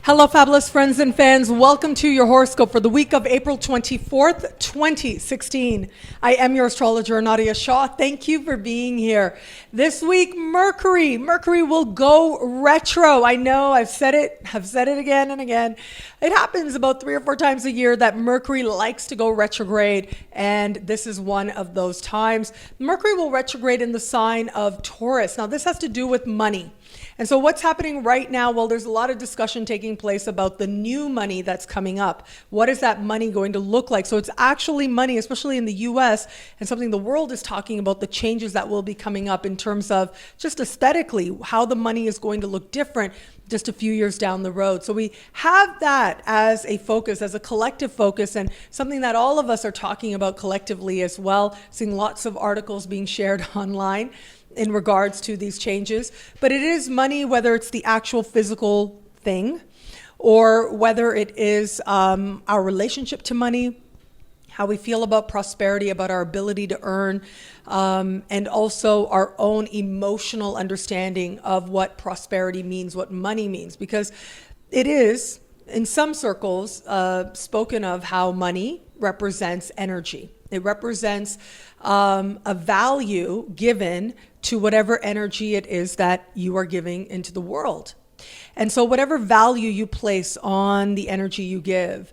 Hello, fabulous friends and fans. Welcome to your horoscope for the week of April 24th, 2016. I am your astrologer, Nadiya Shah. Thank you for being here. This week, Mercury will go retro. I know I've said it again and again. It happens about 3 or 4 times a year that Mercury likes to go retrograde, and this is one of those times. Mercury will retrograde in the sign of Taurus. Now, this has to do with money. And so what's happening right now? Well, there's a lot of discussion taking place about the new money that's coming up. What is that money going to look like? So it's actually money, especially in the US, and something the world is talking about, the changes that will be coming up in terms of just aesthetically, how the money is going to look different just a few years down the road. So we have that as a focus, as a collective focus, and something that all of us are talking about collectively as well, seeing lots of articles being shared online in regards to these changes. But it is money, whether it's the actual physical thing or whether it is our relationship to money, how we feel about prosperity, about our ability to earn, and also our own emotional understanding of what prosperity means, what money means, because it is, in some circles, spoken of how money represents energy. It represents a value given to whatever energy it is that you are giving into the world. And so whatever value you place on the energy you give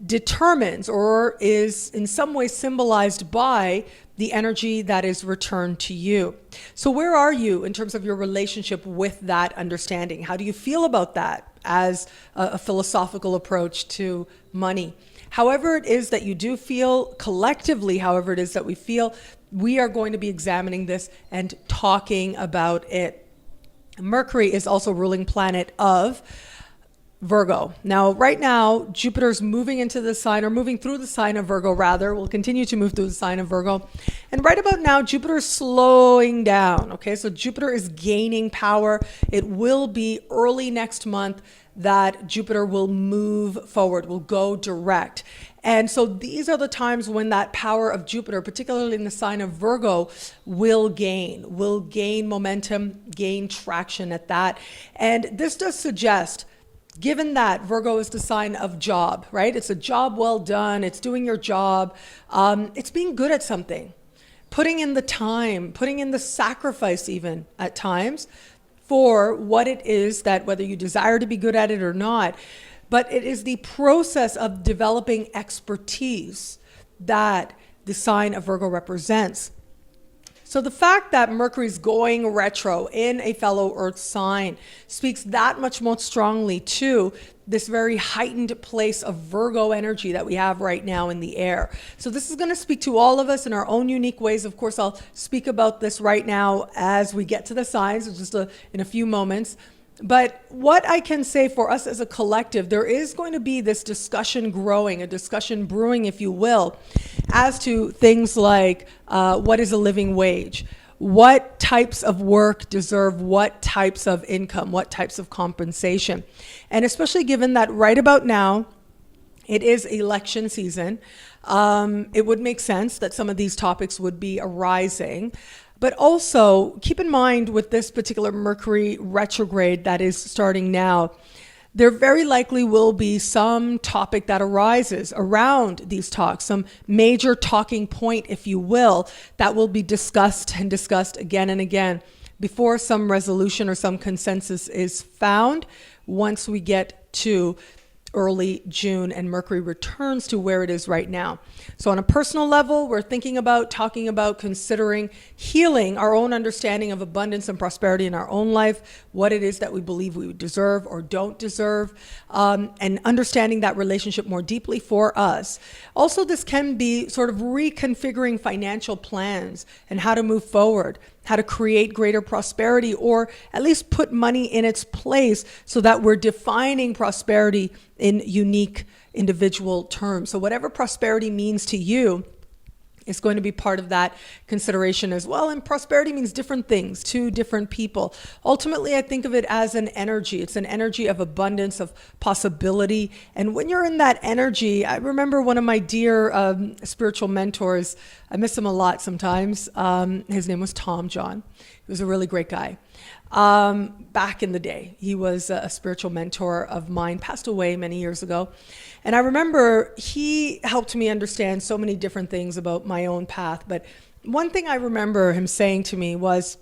determines or is in some way symbolized by the energy that is returned to you. So where are you in terms of your relationship with that understanding? How do you feel about that as a philosophical approach to money? However it is that you do feel collectively, however it is that we feel, we are going to be examining this and talking about it. Mercury is also ruling planet of Virgo. Now, right now, Jupiter's moving into the sign, or moving through the sign of Virgo, rather. Will continue to move through the sign of Virgo. And right about now, Jupiter is slowing down. Okay, so Jupiter is gaining power. It will be early next month that Jupiter will move forward, will go direct. And so these are the times when that power of Jupiter, particularly in the sign of Virgo, will gain momentum, gain traction at that. And this does suggest, given that Virgo is the sign of job, right? It's a job well done. It's doing your job. It's being good at something, putting in the time, putting in the sacrifice even at times for what it is that, whether you desire to be good at it or not, but it is the process of developing expertise that the sign of Virgo represents. So the fact that Mercury's going retro in a fellow Earth sign speaks that much more strongly to this very heightened place of Virgo energy that we have right now in the air. So this is going to speak to all of us in our own unique ways. Of course, I'll speak about this right now as we get to the signs, just in a few moments. But what I can say for us as a collective, there is going to be this discussion growing, a discussion brewing, if you will, as to things like what is a living wage? What types of work deserve what types of income, what types of compensation? And especially given that right about now, it is election season, it would make sense that some of these topics would be arising. But also keep in mind with this particular Mercury retrograde that is starting now, there very likely will be some topic that arises around these talks, some major talking point, if you will, that will be discussed and discussed again and again before some resolution or some consensus is found once we get to early June and Mercury returns to where it is right now. So on a personal level, we're thinking about, talking about, considering healing our own understanding of abundance and prosperity in our own life, what it is that we believe we deserve or don't deserve, and understanding that relationship more deeply for us. Also, this can be sort of reconfiguring financial plans and how to move forward, how to create greater prosperity, or at least put money in its place so that we're defining prosperity in unique individual terms. So whatever prosperity means to you is going to be part of that consideration as well. And prosperity means different things to different people. Ultimately, I think of it as an energy. It's an energy of abundance, of possibility. And when you're in that energy, I remember one of my dear spiritual mentors, I miss him a lot sometimes. His name was Tom John. He was a really great guy. back in the day. He was a spiritual mentor of mine, passed away many years ago. And I remember he helped me understand so many different things about my own path. But one thing I remember him saying to me was,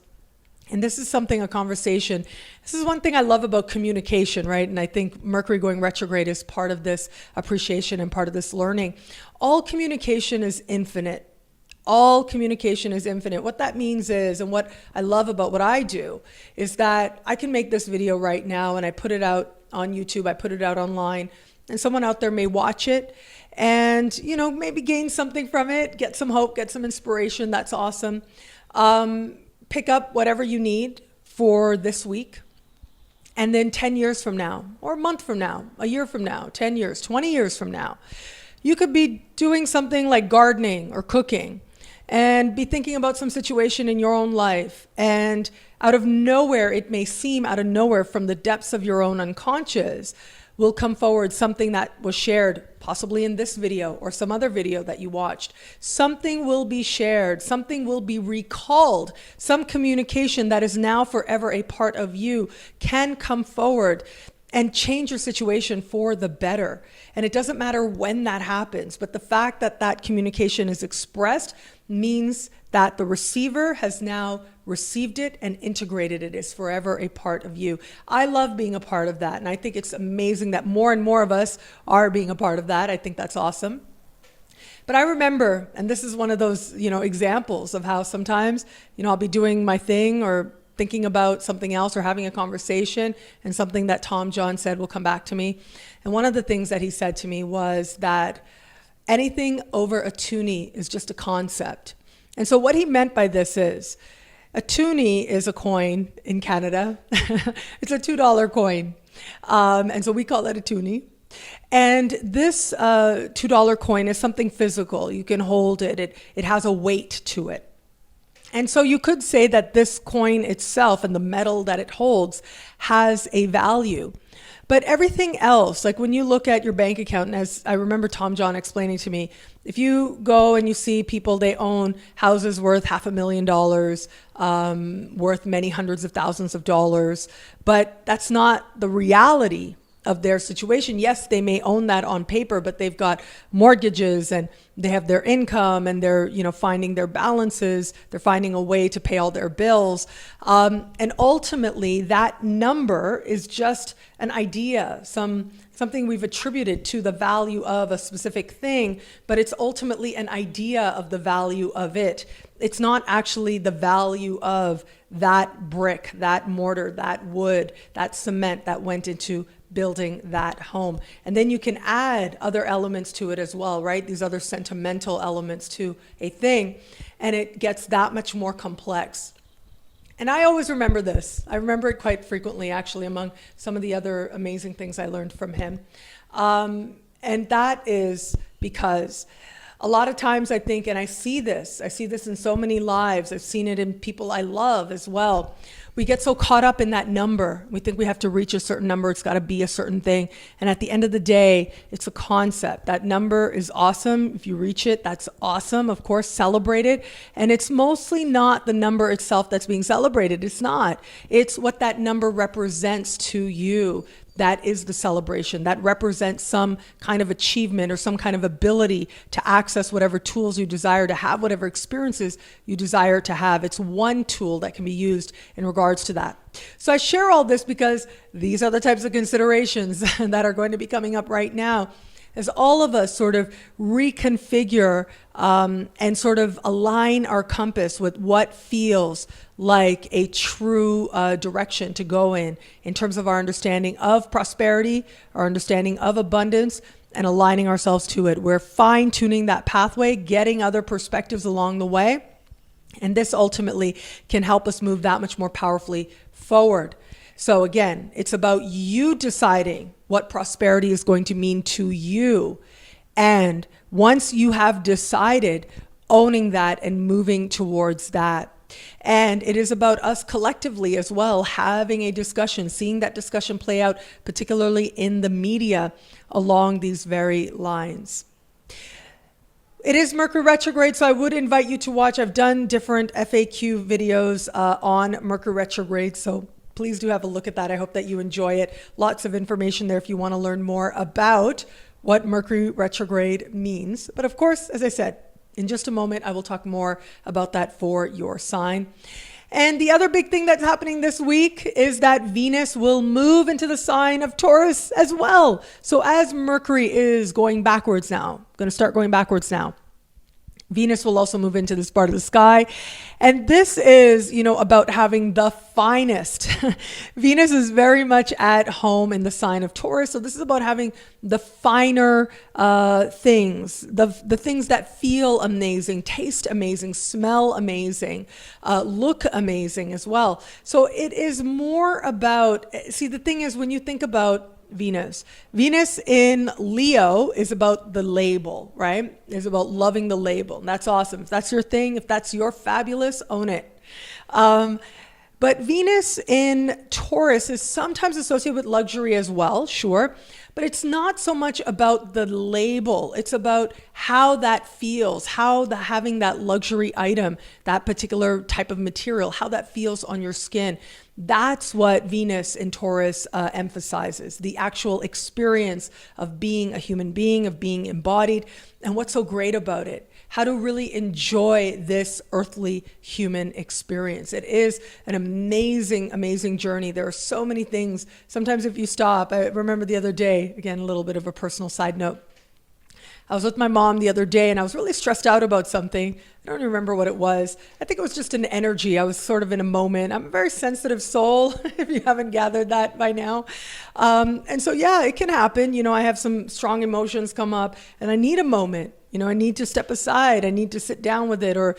and this is something, a conversation, this is one thing I love about communication, right? And I think Mercury going retrograde is part of this appreciation and part of this learning. All communication is infinite. All communication is infinite. What that means is, and what I love about what I do, is that I can make this video right now and I put it out on YouTube, I put it out online, and someone out there may watch it and, you know, maybe gain something from it, get some hope, get some inspiration. That's awesome. Pick up whatever you need for this week. And then 10 years from now, or a month from now, a year from now, 10 years, 20 years from now, you could be doing something like gardening or cooking and be thinking about some situation in your own life. And out of nowhere, it may seem out of nowhere, from the depths of your own unconscious, will come forward something that was shared, possibly in this video or some other video that you watched. Something will be shared, something will be recalled, some communication that is now forever a part of you can come forward and change your situation for the better. And it doesn't matter when that happens, but the fact that that communication is expressed means that the receiver has now received it and integrated it. Is forever a part of you. I love being a part of that. And I think it's amazing that more and more of us are being a part of that. I think that's awesome. But I remember, and this is one of those, examples of how sometimes, I'll be doing my thing or thinking about something else or having a conversation, and something that Tom John said will come back to me. And one of the things that he said to me was that anything over a toonie is just a concept. And so what he meant by this is, a toonie is a coin in Canada. It's a $2 coin. And so we call it a toonie. And this $2 coin is something physical. You can hold it. It has a weight to it. And so you could say that this coin itself and the metal that it holds has a value. But everything else, like when you look at your bank account, and as I remember Tom John explaining to me, if you go and you see people, they own houses worth $500,000, worth many hundreds of thousands of dollars, but that's not the reality of their situation. Yes, they may own that on paper, but they've got mortgages and they have their income and they're, finding their balances. They're finding a way to pay all their bills. And ultimately that number is just an idea, something we've attributed to the value of a specific thing, but it's ultimately an idea of the value of it. It's not actually the value of that brick, that mortar, that wood, that cement that went into building that home. And then you can add other elements to it as well, right? These other sentimental elements to a thing, and it gets that much more complex. And I always remember this. I remember it quite frequently, actually, among some of the other amazing things I learned from him. And that is because a lot of times I think, and I see this in so many lives, I've seen it in people I love as well. We get so caught up in that number. We think we have to reach a certain number. It's got to be a certain thing. And at the end of the day, it's a concept. That number is awesome. If you reach it, that's awesome. Of course, celebrate it. And it's mostly not the number itself that's being celebrated. It's not. It's what that number represents to you. That is the celebration. That represents some kind of achievement or some kind of ability to access whatever tools you desire to have, whatever experiences you desire to have. It's one tool that can be used in regards to that. So I share all this because these are the types of considerations that are going to be coming up right now as all of us sort of reconfigure and sort of align our compass with what feels like a true direction to go in terms of our understanding of prosperity, our understanding of abundance, and aligning ourselves to it. We're fine-tuning that pathway, getting other perspectives along the way, and this ultimately can help us move that much more powerfully forward. So again, it's about you deciding what prosperity is going to mean to you. And once you have decided, owning that and moving towards that. And it is about us collectively as well, having a discussion, seeing that discussion play out, particularly in the media along these very lines. It is Mercury retrograde, so I would invite you to watch. I've done different FAQ videos on Mercury retrograde, so please do have a look at that. I hope that you enjoy it. Lots of information there if you want to learn more about what Mercury retrograde means. But of course, as I said, in just a moment, I will talk more about that for your sign. And the other big thing that's happening this week is that Venus will move into the sign of Taurus as well. So as Mercury is going backwards now, going to start going backwards now, Venus will also move into this part of the sky. And this is, about having the finest. Venus is very much at home in the sign of Taurus. So this is about having the finer things, the things that feel amazing, taste amazing, smell amazing, look amazing as well. So it is more about, see, the thing is when you think about Venus in Leo is about the label, right? Is about loving the label. And that's awesome. If that's your thing, if that's your fabulous, own it. But Venus in Taurus is sometimes associated with luxury as well, sure. But it's not so much about the label. It's about how that feels, how having that luxury item, that particular type of material, how that feels on your skin. That's what Venus in Taurus emphasizes, the actual experience of being a human being, of being embodied, and what's so great about it. How to really enjoy this earthly human experience. It is an amazing, amazing journey. There are so many things. Sometimes if you stop, I remember the other day, again, a little bit of a personal side note. I was with my mom the other day and I was really stressed out about something. I don't remember what it was. I think it was just an energy. I was sort of in a moment. I'm a very sensitive soul, if you haven't gathered that by now. And so, yeah, it can happen. I have some strong emotions come up and I need a moment. I need to step aside. I need to sit down with it or,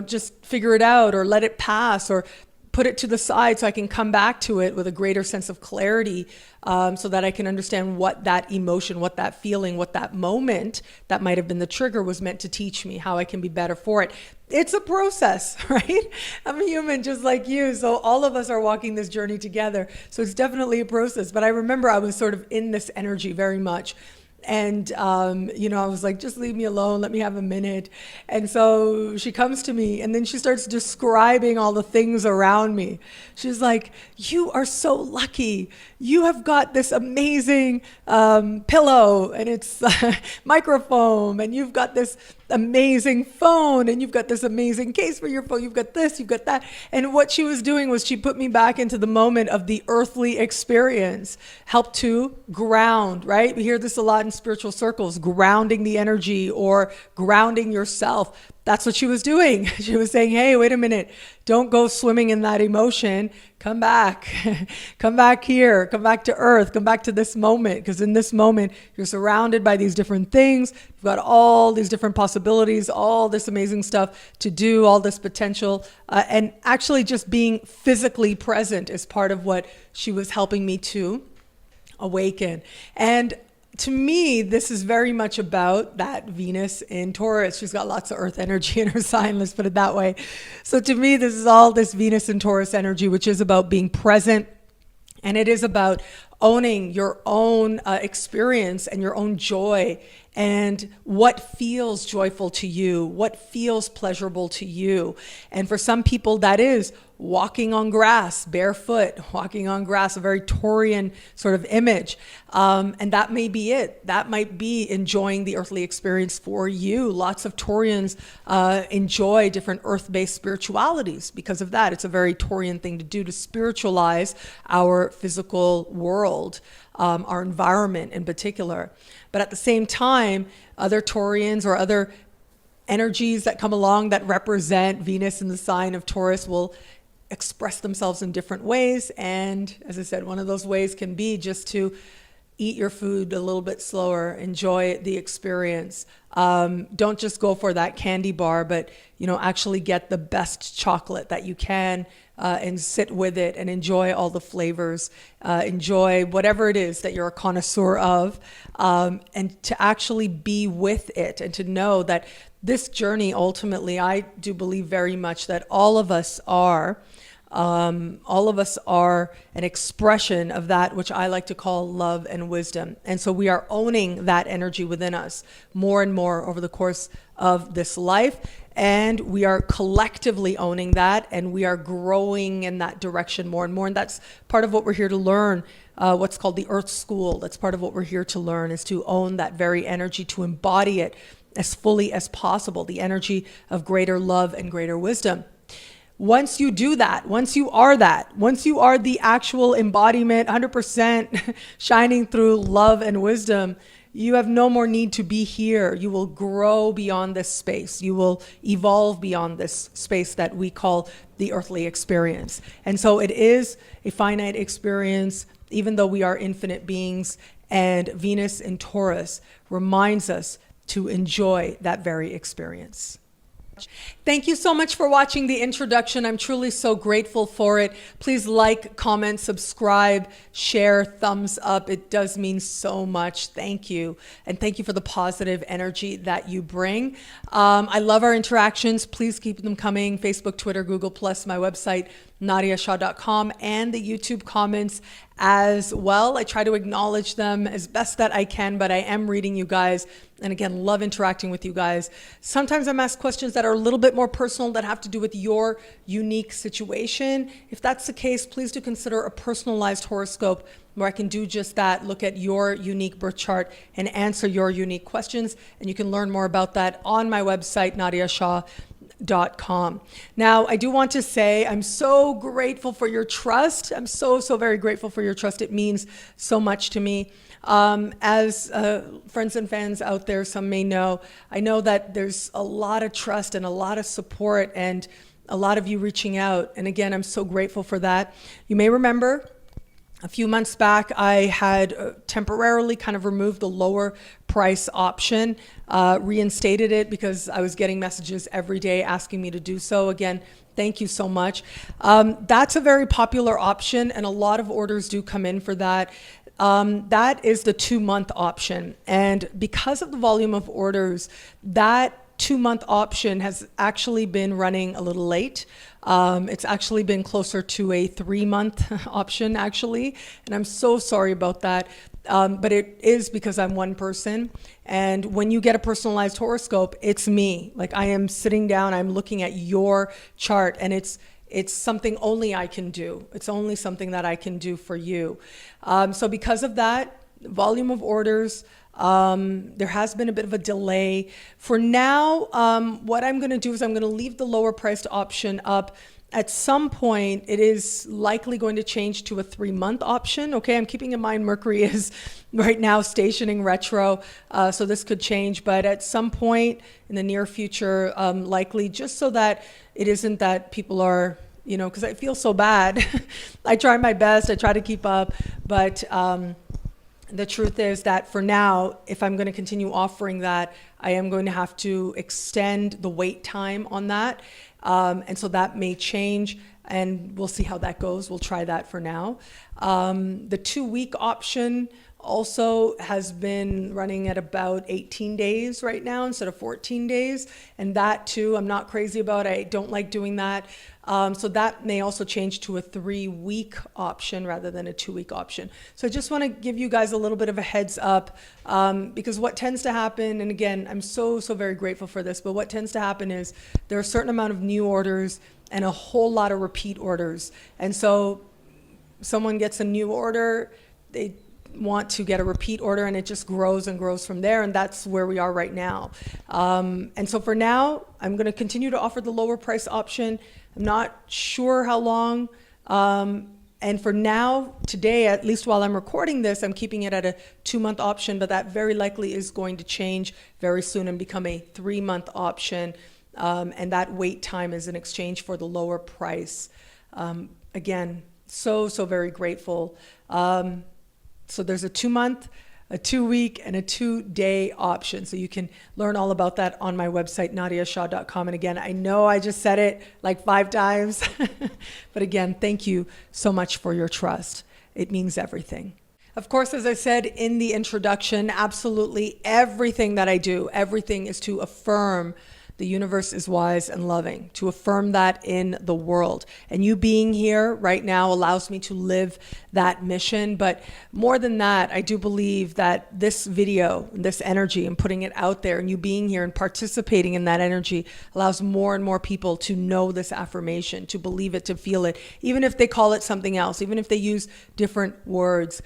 just figure it out or let it pass or put it to the side so I can come back to it with a greater sense of clarity so that I can understand what that emotion, what that feeling, what that moment that might have been the trigger was meant to teach me, how I can be better for it. It's a process, right? I'm a human just like you. So all of us are walking this journey together. So it's definitely a process. But I remember I was sort of in this energy very much. And, I was like, just leave me alone. Let me have a minute. And so she comes to me and then she starts describing all the things around me. She's like, you are so lucky. You have got this amazing pillow and it's microfoam and you've got this amazing phone and you've got this amazing case for your phone. You've got this, you've got that. And what she was doing was she put me back into the moment of the earthly experience, helped to ground, right? We hear this a lot in spiritual circles, grounding the energy or grounding yourself. That's what she was doing. She was saying, hey, wait a minute. Don't go swimming in that emotion. Come back. Come back here. Come back to earth. Come back to this moment. Because in this moment, you're surrounded by these different things. You've got all these different possibilities, all this amazing stuff to do, all this potential. And actually just being physically present is part of what she was helping me to awaken. And to me, this is very much about that Venus in Taurus. She's got lots of earth energy in her sign, let's put it that way. So to me, this is all this Venus in Taurus energy, which is about being present. And it is about owning your own experience and your own joy and what feels joyful to you, what feels pleasurable to you. And for some people, that is walking on grass, barefoot, walking on grass, a very Taurian sort of image. And that may be it. That might be enjoying the earthly experience for you. Lots of Taurians enjoy different earth-based spiritualities because of that. It's a very Taurian thing to do, to spiritualize our physical world, our environment in particular. But at the same time, other Taurians or other energies that come along that represent Venus in the sign of Taurus will express themselves in different ways. And as I said, one of those ways can be just to eat your food a little bit slower, enjoy the experience. Don't just go for that candy bar, but actually get the best chocolate that you can and sit with it and enjoy all the flavors, enjoy whatever it is that you're a connoisseur of, and to actually be with it and to know that this journey, ultimately, I do believe very much that all of us are an expression of that which I like to call love and wisdom. And so we are owning that energy within us more and more over the course of this life. And we are collectively owning that, and we are growing in that direction more and more. And that's part of what we're here to learn, what's called the Earth School. That's part of what we're here to learn, is to own that very energy, to embody it as fully as possible, the energy of greater love and greater wisdom. Once you do that, once you are the actual embodiment, 100% shining through love and wisdom, you have no more need to be here. You will grow beyond this space. You will evolve beyond this space that we call the earthly experience. And so it is a finite experience, even though we are infinite beings. And Venus in Taurus reminds us to enjoy that very experience. Thank you so much for watching the introduction. I'm truly so grateful for it. Please like, comment, subscribe, share, thumbs up. It does mean so much. Thank you. And thank you for the positive energy that you bring. I love our interactions. Please keep them coming. Facebook, Twitter, Google+, my website, nadiyashah.com, and the YouTube comments as well. I try to acknowledge them as best that I can, but I am reading you guys. And again, love interacting with you guys. Sometimes I'm asked questions that are a little bit more personal, that have to do with your unique situation. If that's the case, please do consider a personalized horoscope where I can do just that, look at your unique birth chart and answer your unique questions. And you can learn more about that on my website, nadiyashah.com. Now, I do want to say I'm so grateful for your trust. I'm so very grateful for your trust. It means so much to me. As friends and fans out there, some may know, I know that there's a lot of trust and a lot of support and a lot of you reaching out. And again, I'm so grateful for that. You may remember a few months back, I had temporarily kind of removed the lower price option, reinstated it because I was getting messages every day asking me to do so. Again, thank you so much. That's a very popular option, and a lot of orders do come in for that. That is the 2-month option. And because of the volume of orders, that 2-month option has actually been running a little late. It's actually been closer to a 3-month option, actually. And I'm so sorry about that. But it is because I'm one person. And when you get a personalized horoscope, it's me. Like, I am sitting down, I'm looking at your chart, and it's something only I can do. It's only something that I can do for you. So because of that, volume of orders, there has been a bit of a delay. For now, what I'm going to do is I'm going to leave the lower priced option up. At some point, it is likely going to change to a 3-month option. Okay, I'm keeping in mind Mercury is right now stationing retro, so this could change. But at some point in the near future, likely, just so that it isn't that people are, you know, because I feel so bad. I try my best, I try to keep up, but the truth is that for now, if I'm going to continue offering that, I am going to have to extend the wait time on that. And so that may change, and we'll see how that goes. We'll try that for now. The 2-week option also has been running at about 18 days right now instead of 14 days. And that too, I'm not crazy about. I don't like doing that. So that may also change to a 3-week option rather than a 2-week option. So I just want to give you guys a little bit of a heads up, because what tends to happen, and again, I'm so very grateful for this, but what tends to happen is there are a certain amount of new orders and a whole lot of repeat orders. And so someone gets a new order, they want to get a repeat order, and it just grows and grows from there. And that's where we are right now. And so for now, I'm going to continue to offer the lower price option. I'm not sure how long. And for now, today, at least while I'm recording this, I'm keeping it at a 2-month option, but that very likely is going to change very soon and become a 3-month option. And that wait time is in exchange for the lower price. Again, so very grateful. So there's a 2-month, a 2-week, and a 2-day option. So you can learn all about that on my website, nadiyashah.com. And again, I know I just said it like 5 times, but again, thank you so much for your trust. It means everything. Of course, as I said in the introduction, absolutely everything that I do, everything is to affirm The universe is wise and loving, to affirm that in the world. And you being here right now allows me to live that mission. But more than that, I do believe that this video, this energy, and putting it out there, and you being here and participating in that energy allows more and more people to know this affirmation, to believe it, to feel it, even if they call it something else, even if they use different words.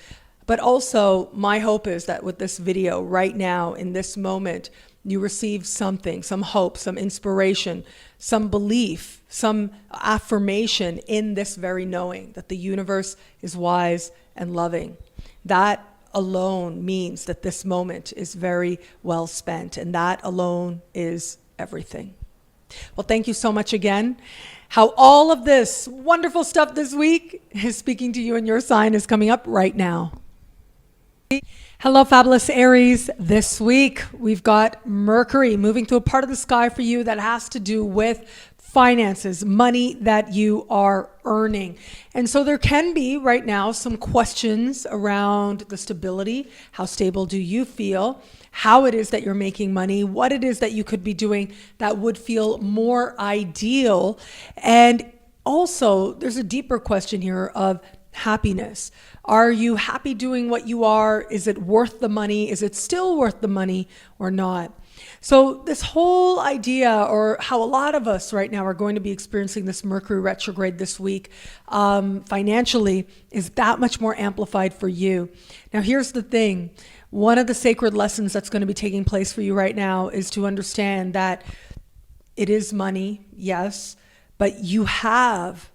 But also, my hope is that with this video right now, in this moment, you receive something, some hope, some inspiration, some belief, some affirmation in this very knowing that the universe is wise and loving. That alone means that this moment is very well spent, and that alone is everything. Well, thank you so much again. How all of this wonderful stuff this week is speaking to you and your sign is coming up right now. Hello, fabulous Aries. This week, we've got Mercury moving through a part of the sky for you that has to do with finances, money that you are earning. And so there can be right now some questions around the stability. How stable do you feel? How it is that you're making money, what it is that you could be doing that would feel more ideal. And also, there's a deeper question here of happiness. Are you happy doing what you are? Is it worth the money? Is it still worth the money or not? So this whole idea, or how a lot of us right now are going to be experiencing this Mercury retrograde this week financially, is that much more amplified for you. Now, here's the thing. One of the sacred lessons that's going to be taking place for you right now is to understand that it is money, yes, but you have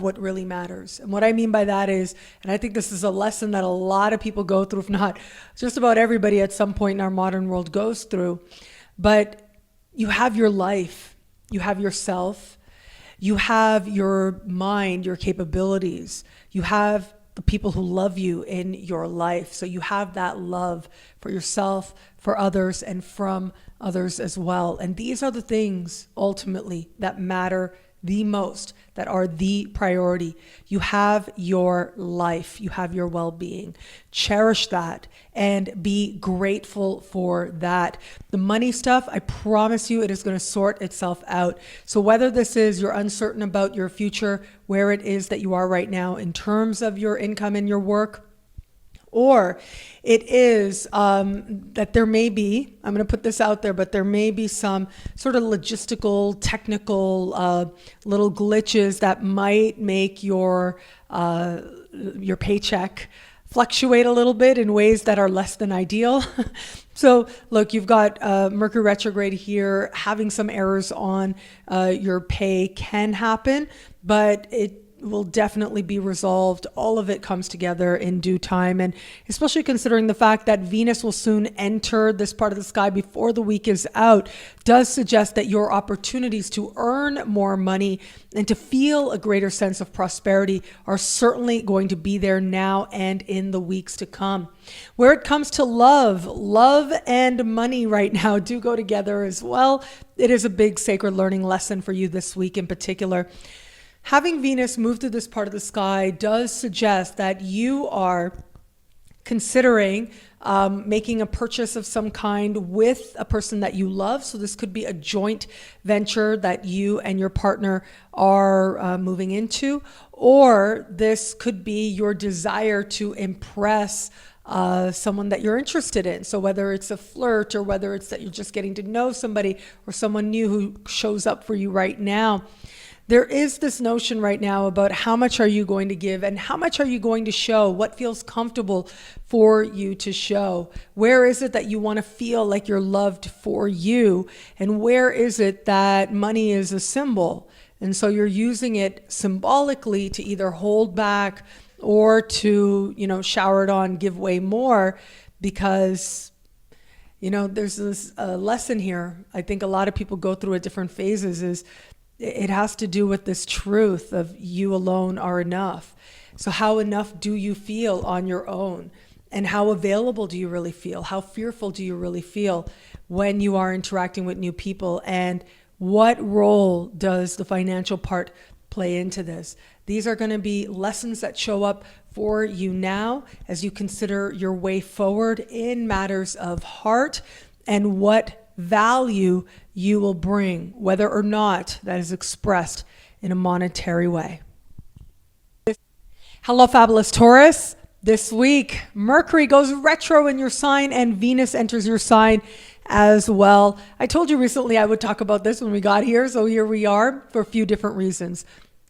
what really matters. And what I mean by that is, and I think this is a lesson that a lot of people go through, if not just about everybody at some point in our modern world goes through, but you have your life, you have yourself, you have your mind, your capabilities, you have the people who love you in your life. So you have that love for yourself, for others, and from others as well. And these are the things ultimately that matter the most, that are the priority. You have your life, you have your well-being. Cherish that and be grateful for that. The money stuff, I promise you, it is going to sort itself out. So whether this is you're uncertain about your future, where it is that you are right now in terms of your income and your work, or it is that there may be, I'm going to put this out there, but there may be some sort of logistical, technical little glitches that might make your paycheck fluctuate a little bit in ways that are less than ideal. So look, you've got Mercury retrograde here. Having some errors on your pay can happen, but it will definitely be resolved. All of it comes together in due time. And especially considering the fact that Venus will soon enter this part of the sky before the week is out, does suggest that your opportunities to earn more money and to feel a greater sense of prosperity are certainly going to be there now and in the weeks to come. Where it comes to love and money right now do go together as well. It is a big sacred learning lesson for you this week in particular. Having Venus move through this part of the sky does suggest that you are considering making a purchase of some kind with a person that you love. So this could be a joint venture that you and your partner are moving into, or this could be your desire to impress someone that you're interested in. So whether it's a flirt, or whether it's that you're just getting to know somebody, or someone new who shows up for you right now. There is this notion right now about how much are you going to give and how much are you going to show, what feels comfortable for you to show. Where is it that you want to feel like you're loved for you? And where is it that money is a symbol? And so you're using it symbolically to either hold back or to, shower it on, give way more, because there's this lesson here. I think a lot of people go through at different phases is it has to do with this truth of you alone are enough. So how enough do you feel on your own? And how available do you really feel? How fearful do you really feel when you are interacting with new people? And what role does the financial part play into this? These are going to be lessons that show up for you now as you consider your way forward in matters of heart and what value you will bring, whether or not that is expressed in a monetary way. Hello, fabulous Taurus. This week, Mercury goes retro in your sign and Venus enters your sign as well. I told you recently I would talk about this when we got here, so here we are for a few different reasons.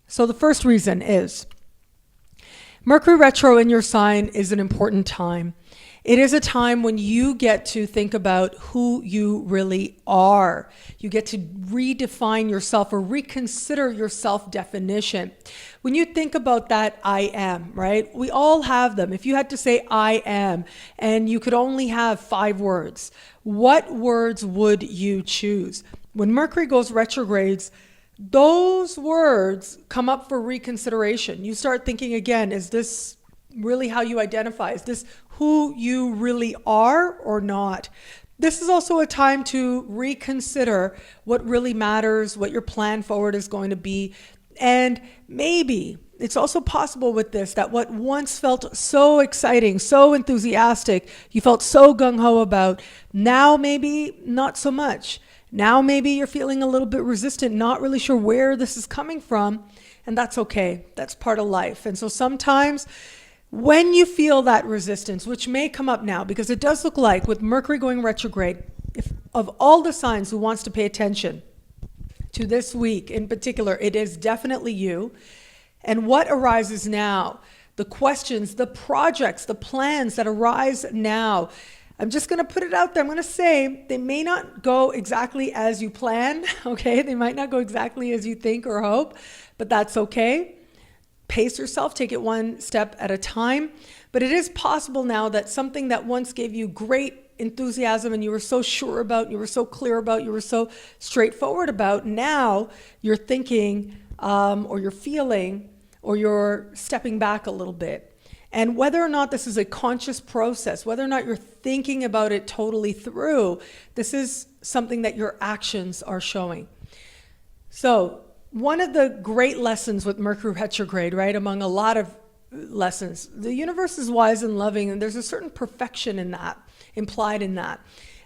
So the first reason is Mercury retro in your sign is an important time. It is a time when you get to think about who you really are. You get to redefine yourself or reconsider your self-definition. When you think about that I am, right? We all have them. If you had to say I am and you could only have 5 words, what words would you choose? When Mercury goes retrogrades, those words come up for reconsideration. You start thinking again, is this really how you identify? Is this who you really are or not? This is also a time to reconsider what really matters, what your plan forward is going to be. And maybe it's also possible with this that what once felt so exciting, so enthusiastic, you felt so gung-ho about, now maybe not so much. Now maybe you're feeling a little bit resistant, not really sure where this is coming from, and that's okay. That's part of life. And so sometimes when you feel that resistance, which may come up now, because it does look like with Mercury going retrograde, if of all the signs who wants to pay attention to this week in particular, it is definitely you. And what arises now, the questions, the projects, the plans that arise now, I'm just going to put it out there. I'm going to say they may not go exactly as you plan, okay? They might not go exactly as you think or hope, but that's okay. Pace yourself, take it one step at a time. But it is possible now that something that once gave you great enthusiasm and you were so sure about, you were so clear about, you were so straightforward about, now you're thinking or you're feeling or you're stepping back a little bit. And whether or not this is a conscious process, whether or not you're thinking about it totally through, this is something that your actions are showing. So one of the great lessons with Mercury retrograde, right, among a lot of lessons, the universe is wise and loving, and there's a certain perfection in that, implied in that.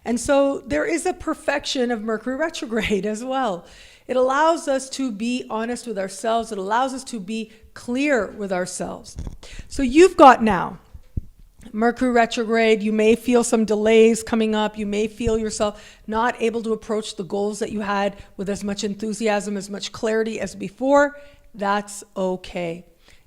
And so there is a perfection of Mercury retrograde as well. It allows us to be honest with ourselves. It allows us to be clear with ourselves. So you've got now Mercury retrograde. You may feel some delays coming up. You may feel yourself not able to approach the goals that you had with as much enthusiasm, as much clarity as before. That's okay.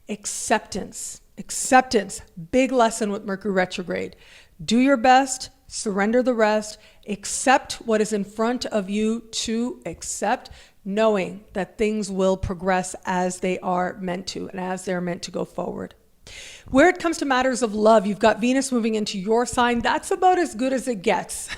Acceptance. Acceptance. Big lesson with Mercury retrograde. Do your best. Surrender the rest. Accept what is in front of you to accept, knowing that things will progress as they are meant to and as they're meant to go forward. Where it comes to matters of love, you've got Venus moving into your sign. That's about as good as it gets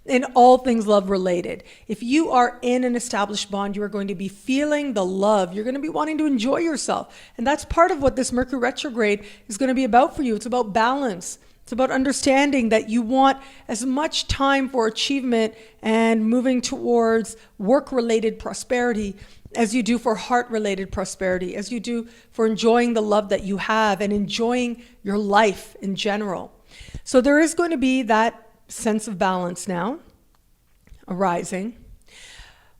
in all things love related. If you are in an established bond, you are going to be feeling the love. You're going to be wanting to enjoy yourself. And that's part of what this Mercury retrograde is going to be about for you. It's about balance. It's about understanding that you want as much time for achievement and moving towards work-related prosperity as you do for heart-related prosperity, as you do for enjoying the love that you have and enjoying your life in general. So there is going to be that sense of balance now arising.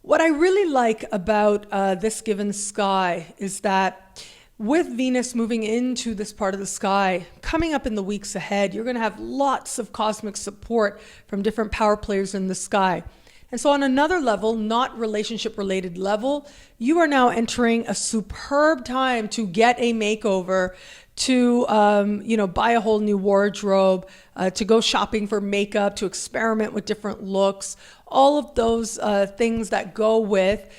What I really like about this given sky is that with Venus moving into this part of the sky, coming up in the weeks ahead, you're going to have lots of cosmic support from different power players in the sky. And so on another level, not relationship related level, you are now entering a superb time to get a makeover, to buy a whole new wardrobe, to go shopping for makeup, to experiment with different looks, all of those things that go with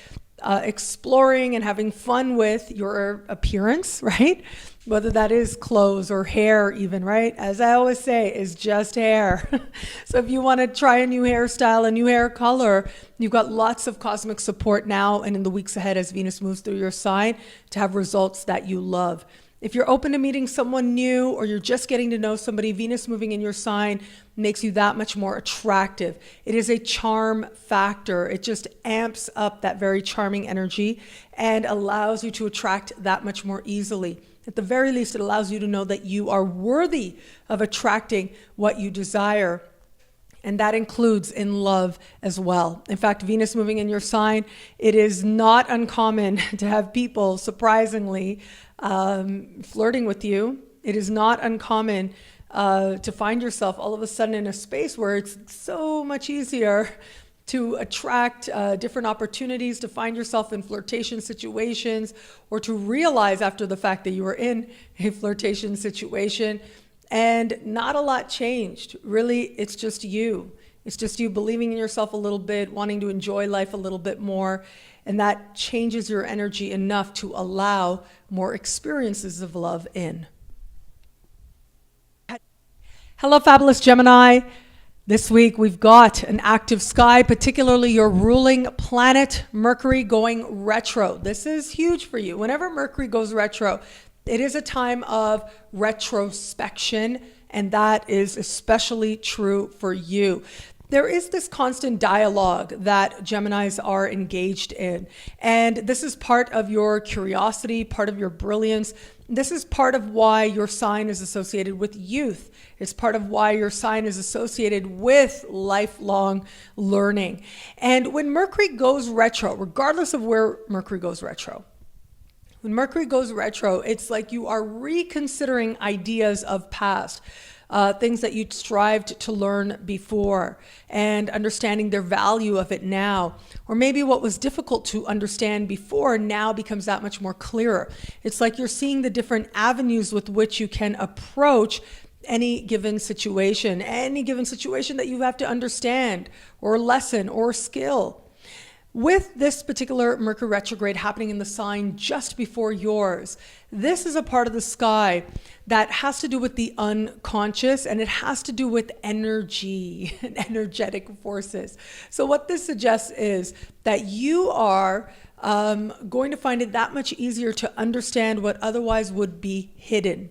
exploring and having fun with your appearance, right? Whether that is clothes or hair even, right? As I always say, is just hair. So if you want to try a new hairstyle, a new hair color, you've got lots of cosmic support now and in the weeks ahead as Venus moves through your sign to have results that you love. If you're open to meeting someone new or you're just getting to know somebody, Venus moving in your sign makes you that much more attractive. It is a charm factor. It just amps up that very charming energy and allows you to attract that much more easily. At the very least, it allows you to know that you are worthy of attracting what you desire. And that includes in love as well. In fact, Venus moving in your sign, it is not uncommon to have people, surprisingly, flirting with you. It is not uncommon to find yourself all of a sudden in a space where it's so much easier to attract different opportunities, to find yourself in flirtation situations, or to realize after the fact that you were in a flirtation situation and not a lot changed. Really, it's just you. It's just you believing in yourself a little bit, wanting to enjoy life a little bit more, and that changes your energy enough to allow more experiences of love in. Hello, fabulous Gemini. This week we've got an active sky, particularly your ruling planet, Mercury, going retro. This is huge for you. Whenever Mercury goes retro, it is a time of retrospection, and that is especially true for you. There is this constant dialogue that Geminis are engaged in, and this is part of your curiosity, part of your brilliance. This is part of why your sign is associated with youth. It's part of why your sign is associated with lifelong learning. And when Mercury goes retro, regardless of where Mercury goes retro, when Mercury goes retro, it's like you are reconsidering ideas of past, things that you strived to learn before, and understanding their value of it now. Or maybe what was difficult to understand before now becomes that much more clearer. It's like you're seeing the different avenues with which you can approach any given situation that you have to understand or lesson or skill. With this particular Mercury retrograde happening in the sign just before yours, this is a part of the sky that has to do with the unconscious, and it has to do with energy and energetic forces. So what this suggests is that you are going to find it that much easier to understand what otherwise would be hidden,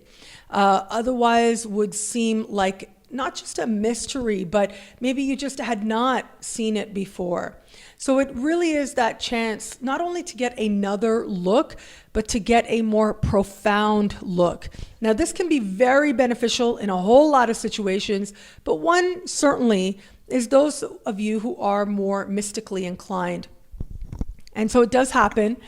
otherwise would seem like not just a mystery, but maybe you just had not seen it before. So it really is that chance not only to get another look, but to get a more profound look. Now, this can be very beneficial in a whole lot of situations, but one certainly is those of you who are more mystically inclined. And so it does happen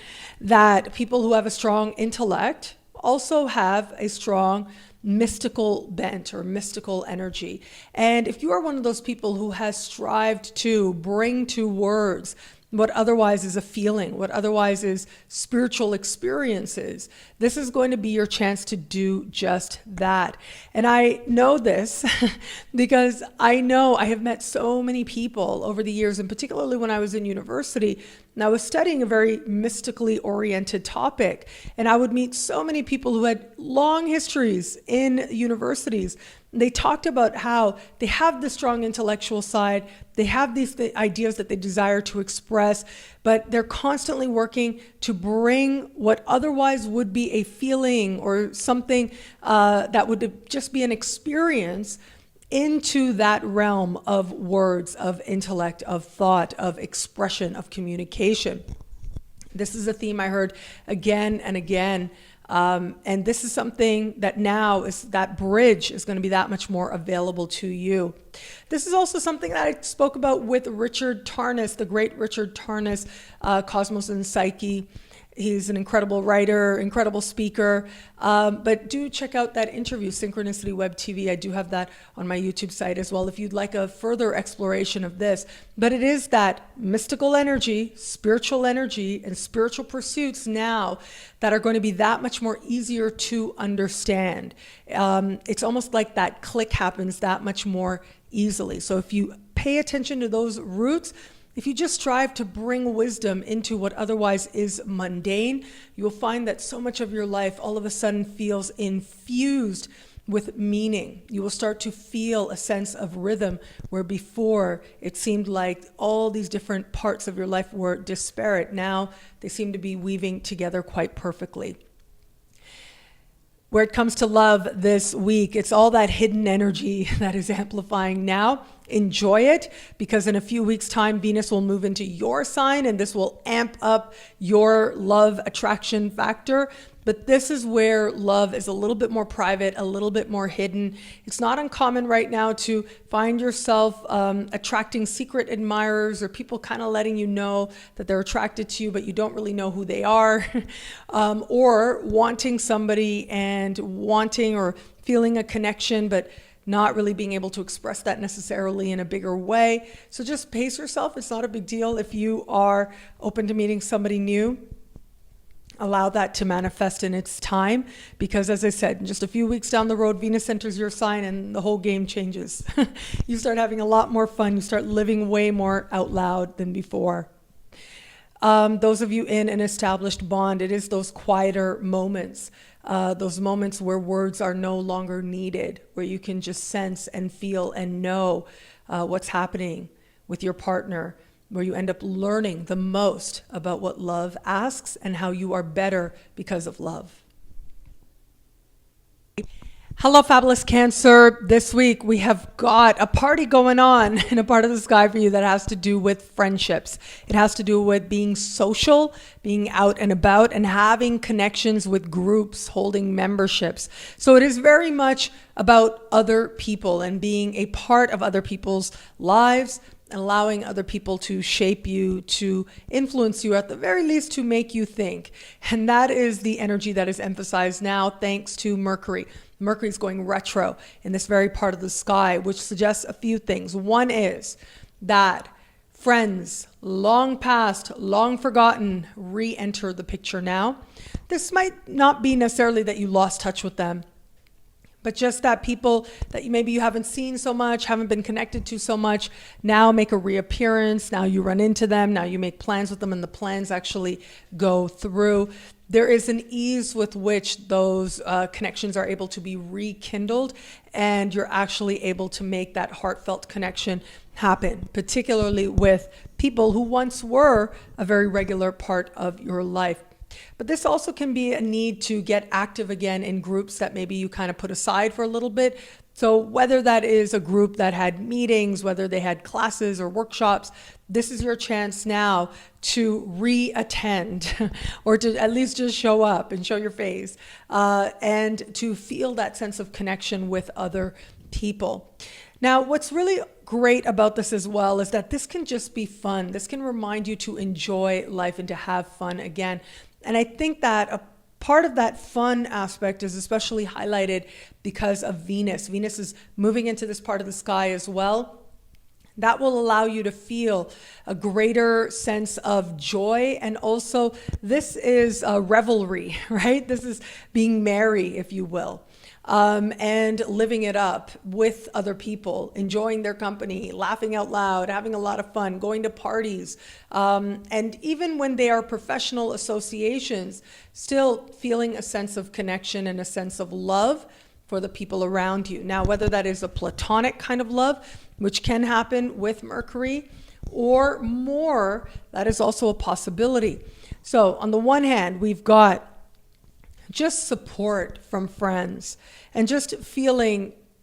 that people who have a strong intellect also have a strong mystical bent or mystical energy. And if you are one of those people who has strived to bring to words what otherwise is a feeling, what otherwise is spiritual experiences, this is going to be your chance to do just that. And I know this because I know I have met so many people over the years, and particularly when I was in university, and I was studying a very mystically oriented topic, and I would meet so many people who had long histories in universities. They talked about how they have the strong intellectual side, they have these ideas that they desire to express, but they're constantly working to bring what otherwise would be a feeling or something that would just be an experience into that realm of words, of intellect, of thought, of expression, of communication. This is a theme I heard again and again. And this is something that now is that bridge is going to be that much more available to you. This is also something that I spoke about with Richard Tarnas, the great Richard Tarnas, Cosmos and Psyche. He's an incredible writer, incredible speaker. But do check out that interview, Synchronicity WebTV. I do have that on my YouTube site as well if you'd like a further exploration of this. But it is that mystical energy, and spiritual pursuits now that are going to be that much more easier to understand. It's almost like that click happens that much more easily. So if you pay attention to those roots, if you just strive to bring wisdom into what otherwise is mundane, you will find that so much of your life all of a sudden feels infused with meaning. You will start to feel a sense of rhythm where before it seemed like all these different parts of your life were disparate. Now they seem to be weaving together quite perfectly. Where it comes to love this week, it's all that hidden energy that is amplifying now. Enjoy it, because in a few weeks' time, Venus will move into your sign, and this will amp up your love attraction factor. But this is where love is a little bit more private, a little bit more hidden. It's not uncommon right now to find yourself attracting secret admirers or people kind of letting you know that they're attracted to you, but you don't really know who they are. Or wanting somebody and wanting or feeling a connection, but not really being able to express that necessarily in a bigger way. So just pace yourself. It's not a big deal if you are open to meeting somebody new. Allow that to manifest in its time, because as I said, in just a few weeks down the road, Venus enters your sign and the whole game changes. You start having a lot more fun. You start living way more out loud than before. Those of you in an established bond, it is those quieter moments, those moments where words are no longer needed, where you can just sense and feel and know what's happening with your partner, where you end up learning the most about what love asks and how you are better because of love. Hello, fabulous Cancer. This week we have got a party going on in a part of the sky for you that has to do with friendships. It has to do with being social, being out and about, and having connections with groups, holding memberships. So it is very much about other people and being a part of other people's lives, and allowing other people to shape you, to influence you, at the very least to make you think. And that is the energy that is emphasized now thanks to Mercury. Mercury is going retro in this very part of the sky, which suggests a few things. One is that friends, long past, long forgotten, re-enter the picture now. This might not be necessarily that you lost touch with them, but just that people that maybe you haven't seen so much, haven't been connected to so much, now make a reappearance. Now you run into them. Now you make plans with them, and the plans actually go through. There is an ease with which those connections are able to be rekindled, and you're actually able to make that heartfelt connection happen, particularly with people who once were a very regular part of your life. But this also can be a need to get active again in groups that maybe you kind of put aside for a little bit. So whether that is a group that had meetings, whether they had classes or workshops, this is your chance now to re-attend or to at least just show up and show your face and to feel that sense of connection with other people. Now, what's really great about this as well is that this can just be fun. This can remind you to enjoy life and to have fun again. And I think that a part of that fun aspect is especially highlighted because of Venus. Venus is moving into this part of the sky as well. That will allow you to feel a greater sense of joy. And also, this is a revelry, right? This is being merry, if you will. And living it up with other people, enjoying their company, laughing out loud, having a lot of fun, going to parties. And even when they are professional associations, still feeling a sense of connection and a sense of love for the people around you. Now, whether that is a platonic kind of love, which can happen with Mercury, or more, that is also a possibility. So on the one hand, we've got just support from friends and just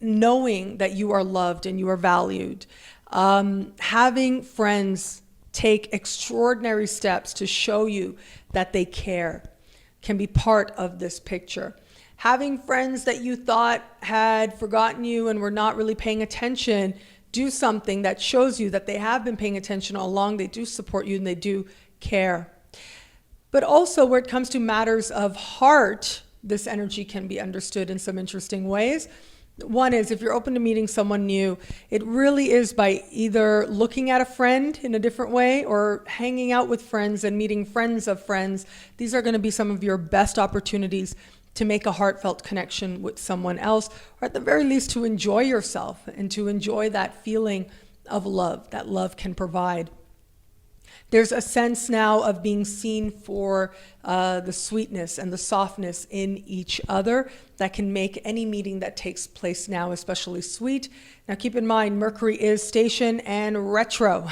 knowing that you are loved and you are valued. Having friends take extraordinary steps to show you that they care can be part of this picture. Having friends that you thought had forgotten you and were not really paying attention do something that shows you that they have been paying attention all along. They do support you and they do care. But also, where it comes to matters of heart, this energy can be understood in some interesting ways. One is, if you're open to meeting someone new, it really is by either looking at a friend in a different way or hanging out with friends and meeting friends of friends. These are going to be some of your best opportunities to make a heartfelt connection with someone else, or at the very least to enjoy yourself and to enjoy that feeling of love that love can provide. There's a sense now of being seen for the sweetness and the softness in each other that can make any meeting that takes place now especially sweet. Now keep in mind, Mercury is station and retro.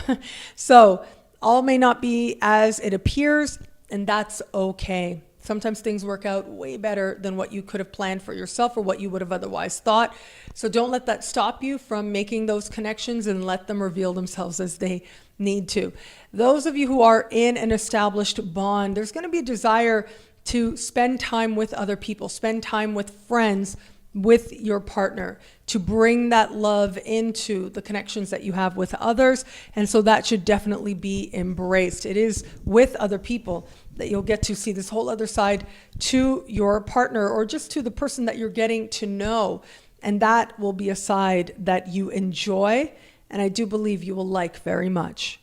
So all may not be as it appears, and that's okay. Sometimes things work out way better than what you could have planned for yourself or what you would have otherwise thought. So don't let that stop you from making those connections, and let them reveal themselves as they need to. Those of you who are in an established bond, there's going to be a desire to spend time with other people, spend time with friends, with your partner, to bring that love into the connections that you have with others. And so that should definitely be embraced. It is with other people that you'll get to see this whole other side to your partner, or just to the person that you're getting to know. And that will be a side that you enjoy, and I do believe you will like very much.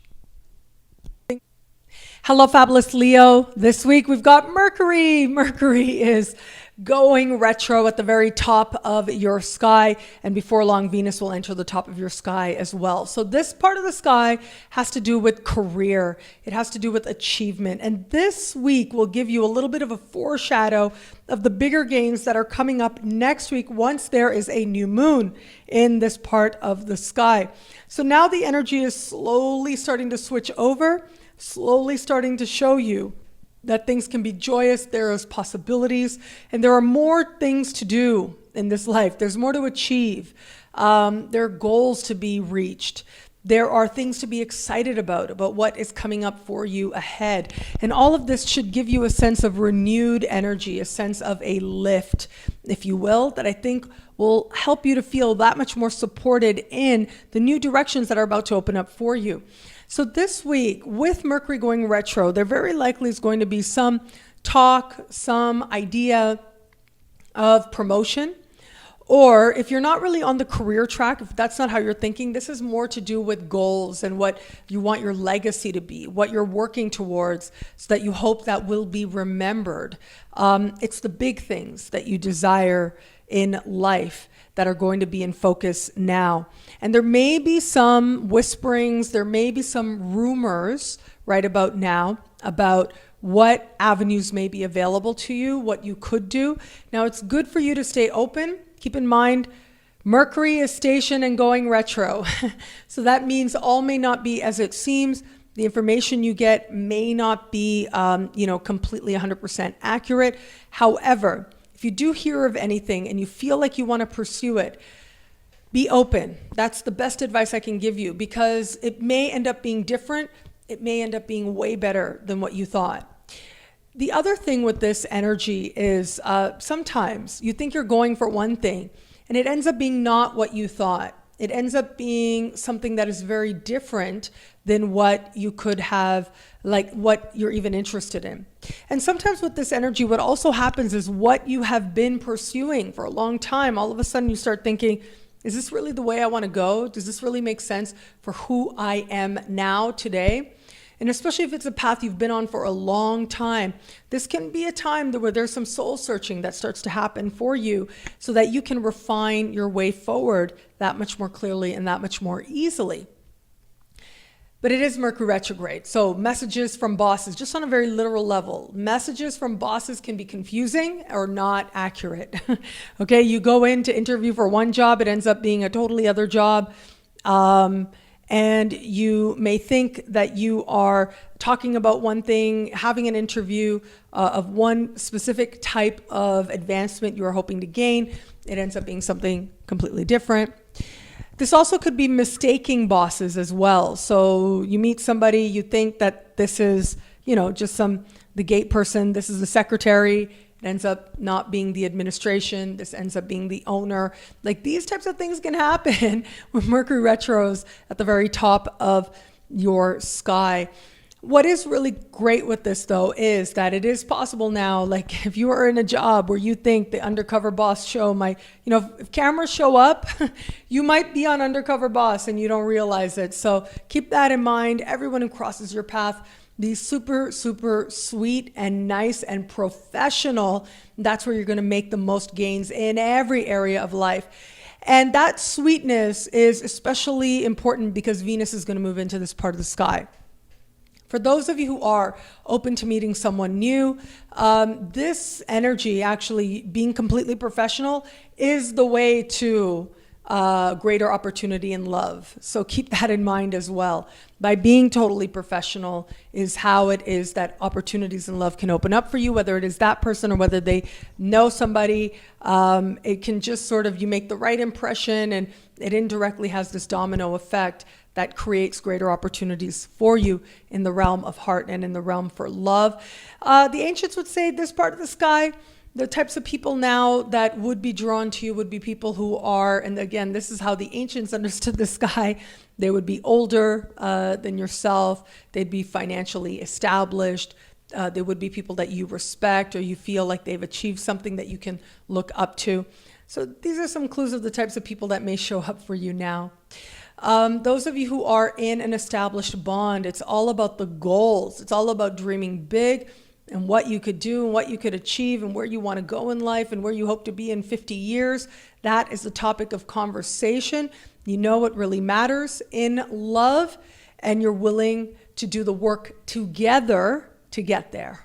Hello, fabulous Leo. This week we've got Mercury. Mercury is going retro at the very top of your sky, and before long Venus will enter the top of your sky as well. So this part of the sky has to do with career. It has to do with achievement, and this week will give you a little bit of a foreshadow of the bigger gains that are coming up next week once there is a new moon in this part of the sky. So now the energy is slowly starting to switch over, slowly starting to show you that things can be joyous, there is possibilities, and there are more things to do in this life. There's more to achieve. There are goals to be reached. There are things to be excited about what is coming up for you ahead. And all of this should give you a sense of renewed energy, a sense of a lift, if you will, that I think will help you to feel that much more supported in the new directions that are about to open up for you. So this week, with Mercury going retro, there very likely is going to be some talk, some idea of promotion. Or if you're not really on the career track, if that's not how you're thinking, this is more to do with goals and what you want your legacy to be, what you're working towards, so that you hope that will be remembered. It's the big things that you desire in life that are going to be in focus now. And there may be some whisperings, there may be some rumors right about now about what avenues may be available to you, what you could do. Now, it's good for you to stay open. Keep in mind, Mercury is stationed and going retro. So that means all may not be as it seems. The information you get may not be, completely 100% accurate. However, if you do hear of anything and you feel like you want to pursue it, be open. That's the best advice I can give you, because it may end up being different. It may end up being way better than what you thought. The other thing with this energy is sometimes you think you're going for one thing and it ends up being not what you thought. It ends up being something that is very different than what you could have, like what you're even interested in. And sometimes with this energy, what also happens is what you have been pursuing for a long time, all of a sudden you start thinking, is this really the way I want to go? Does this really make sense for who I am now today? And especially if it's a path you've been on for a long time, this can be a time where there's some soul searching that starts to happen for you, so that you can refine your way forward that much more clearly and that much more easily. But it is Mercury retrograde. So messages from bosses, just on a very literal level, messages from bosses can be confusing or not accurate. Okay, you go in to interview for one job, it ends up being a totally other job. And you may think that you are talking about one thing, having an interview of one specific type of advancement you are hoping to gain. It ends up being something completely different. This also could be mistaking bosses as well. So you meet somebody, you think that this is, just the gate person, this is the secretary. It ends up not being the administration. This ends up being the owner. Like, these types of things can happen when Mercury retros at the very top of your sky. What is really great with this, though, is that it is possible now, like if you are in a job where you think the undercover boss show might, if cameras show up, you might be on undercover boss and you don't realize it. So keep that in mind. Everyone who crosses your path, be super, super sweet and nice and professional. That's where you're going to make the most gains in every area of life. And that sweetness is especially important because Venus is going to move into this part of the sky. For those of you who are open to meeting someone new, this energy, actually being completely professional, is the way to greater opportunity in love. So keep that in mind as well. By being totally professional is how it is that opportunities in love can open up for you, whether it is that person or whether they know somebody. It can just sort of, you make the right impression and it indirectly has this domino effect that creates greater opportunities for you in the realm of heart and in the realm for love. The ancients would say this part of the sky, the types of people now that would be drawn to you would be people who are, and again, this is how the ancients understood the sky. They would be older than yourself. They'd be financially established. They would be people that you respect or you feel like they've achieved something that you can look up to. So these are some clues of the types of people that may show up for you now. Those of you who are in an established bond, it's all about the goals. It's all about dreaming big and what you could do and what you could achieve and where you want to go in life and where you hope to be in 50 years. That is the topic of conversation. You know what really matters in love, and you're willing to do the work together to get there.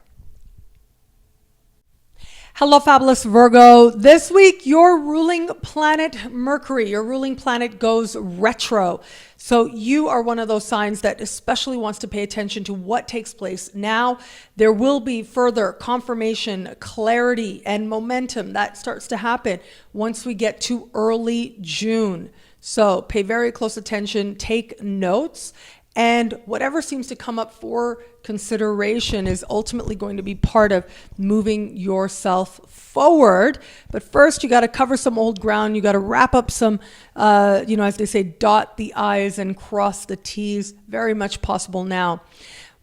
Hello, fabulous Virgo. This week, your ruling planet, Mercury, your ruling planet goes retro. So you are one of those signs that especially wants to pay attention to what takes place now. There will be further confirmation, clarity, and momentum that starts to happen once we get to early June. So pay very close attention, take notes, and whatever seems to come up for consideration is ultimately going to be part of moving yourself forward. But first, you got to cover some old ground. You got to wrap up some, as they say, dot the I's and cross the T's. Very much possible now.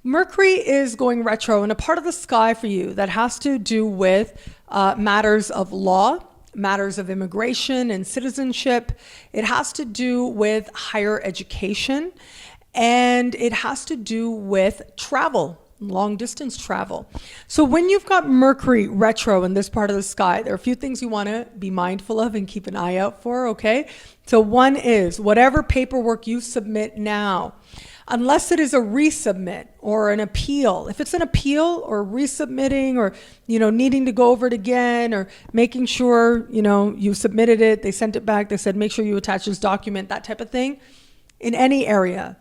Mercury is going retro in a part of the sky for you that has to do with matters of law, matters of immigration and citizenship. It has to do with higher education. And it has to do with travel, long distance travel. So when you've got Mercury retro in this part of the sky, there are a few things you want to be mindful of and keep an eye out for, okay? So one is whatever paperwork you submit now, unless it is a resubmit or an appeal. If it's an appeal or resubmitting or, needing to go over it again or making sure, you submitted it, they sent it back, they said, make sure you attach this document, that type of thing, in any area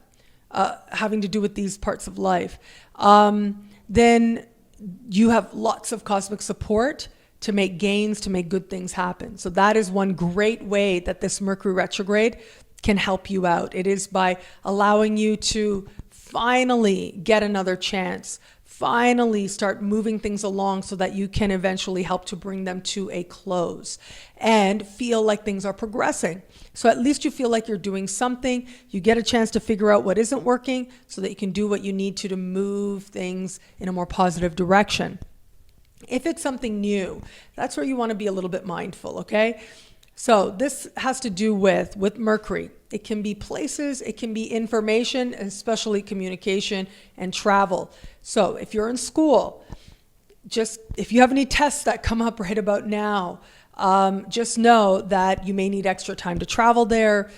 having to do with these parts of life, then you have lots of cosmic support to make gains, to make good things happen. So that is one great way that this Mercury retrograde can help you out. It is by allowing you to finally get another chance, finally start moving things along so that you can eventually help to bring them to a close and feel like things are progressing. So at least you feel like you're doing something. You get a chance to figure out what isn't working so that you can do what you need to move things in a more positive direction. If it's something new, that's where you want to be a little bit mindful, okay? So this has to do with Mercury. It can be places, it can be information, especially communication and travel. So if you're in school, just if you have any tests that come up right about now, just know that you may need extra time to travel there.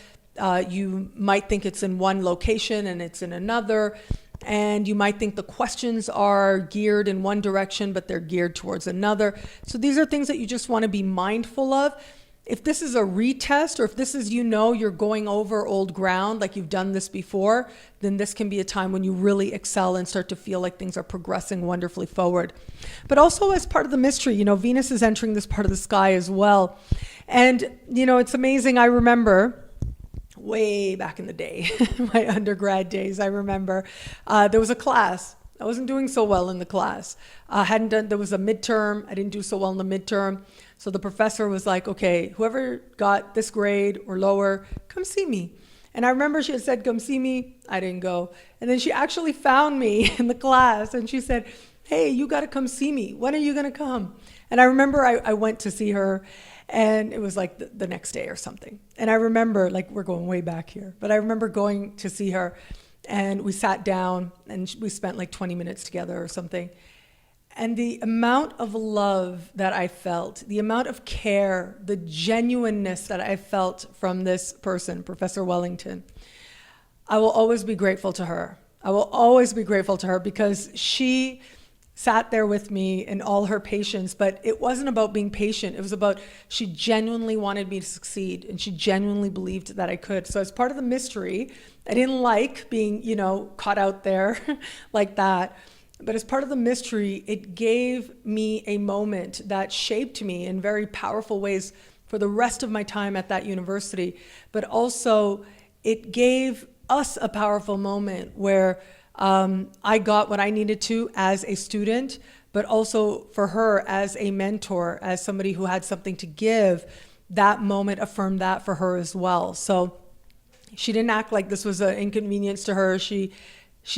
You might think it's in one location and it's in another. And you might think the questions are geared in one direction, but they're geared towards another. So these are things that you just want to be mindful of. If this is a retest, or if this is, you're going over old ground, like you've done this before, then this can be a time when you really excel and start to feel like things are progressing wonderfully forward. But also as part of the mystery, Venus is entering this part of the sky as well. And, it's amazing. I remember way back in the day, my undergrad days, I remember there was a class. I wasn't doing so well in the class. There was a midterm. I didn't do so well in the midterm. So the professor was like, okay, whoever got this grade or lower, come see me. And I remember she had said, come see me. I didn't go. And then she actually found me in the class and she said, hey, you got to come see me. When are you going to come? And I remember I went to see her and it was like the next day or something. And I remember, like, we're going way back here, but I remember going to see her and we sat down and we spent like 20 minutes together or something. And the amount of love that I felt, the amount of care, the genuineness that I felt from this person, Professor Wellington, I will always be grateful to her. I will always be grateful to her because she sat there with me in all her patience, but it wasn't about being patient. It was about she genuinely wanted me to succeed and she genuinely believed that I could. So as part of the mystery, I didn't like being, caught out there like that. But as part of the mystery, it gave me a moment that shaped me in very powerful ways for the rest of my time at that university. But also, it gave us a powerful moment where I got what I needed to as a student, but also for her as a mentor, as somebody who had something to give. That moment affirmed that for her as well. So she didn't act like this was an inconvenience to her. She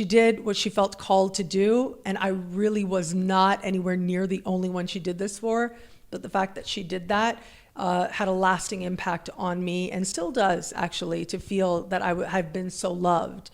did what she felt called to do, and I really was not anywhere near the only one she did this for. But the fact that she did that had a lasting impact on me, and still does, actually, to feel that I've been so loved.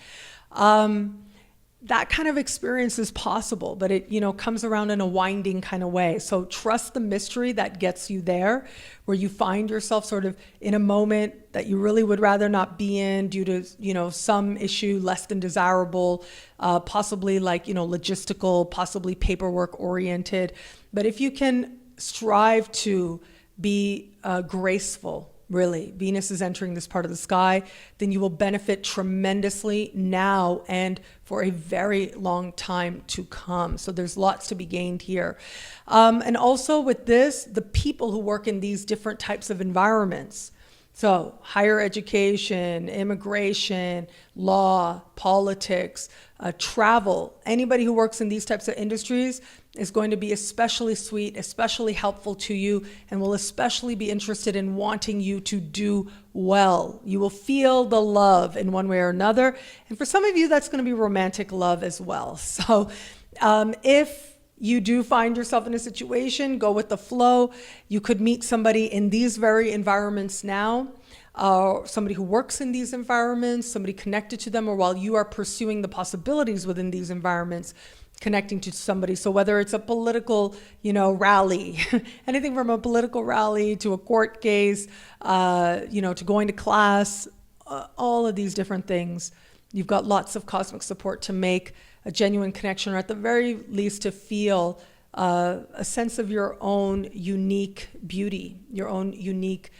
That kind of experience is possible, but it, comes around in a winding kind of way. So trust the mystery that gets you there, where you find yourself sort of in a moment that you really would rather not be in due to, some issue less than desirable, possibly like, logistical, possibly paperwork oriented. But if you can strive to be graceful, really, Venus is entering this part of the sky, then you will benefit tremendously now and for a very long time to come. So there's lots to be gained here. And also with this, the people who work in these different types of environments, so higher education, immigration, law, politics, travel, anybody who works in these types of industries is going to be especially sweet, especially helpful to you, and will especially be interested in wanting you to do well. You will feel the love in one way or another. And for some of you, that's going to be romantic love as well. So if you do find yourself in a situation, go with the flow. You could meet somebody in these very environments now, somebody who works in these environments, somebody connected to them, or while you are pursuing the possibilities within these environments, connecting to somebody. So whether it's a political, rally, anything from a political rally to a court case, to going to class, all of these different things, you've got lots of cosmic support to make a genuine connection, or at the very least to feel a sense of your own unique beauty, your own unique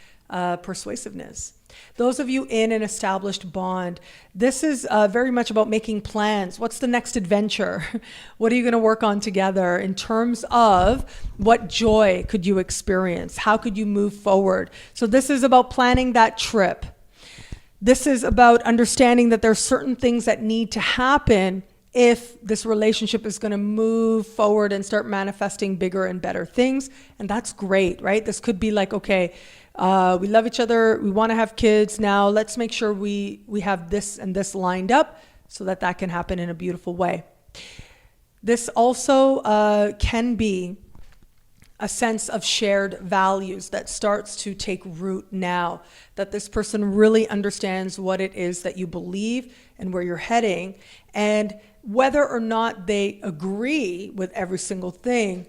persuasiveness. Those of you in an established bond, this is very much about making plans. What's the next adventure? What are you going to work on together in terms of what joy could you experience? How could you move forward? So this is about planning that trip. This is about understanding that there are certain things that need to happen if this relationship is going to move forward and start manifesting bigger and better things. And that's great, right? This could be like, okay, we love each other, we want to have kids. Now let's make sure we have this and this lined up so that that can happen in a beautiful way. This also can be a sense of shared values that starts to take root now, that this person really understands what it is that you believe and where you're heading. And whether or not they agree with every single thing,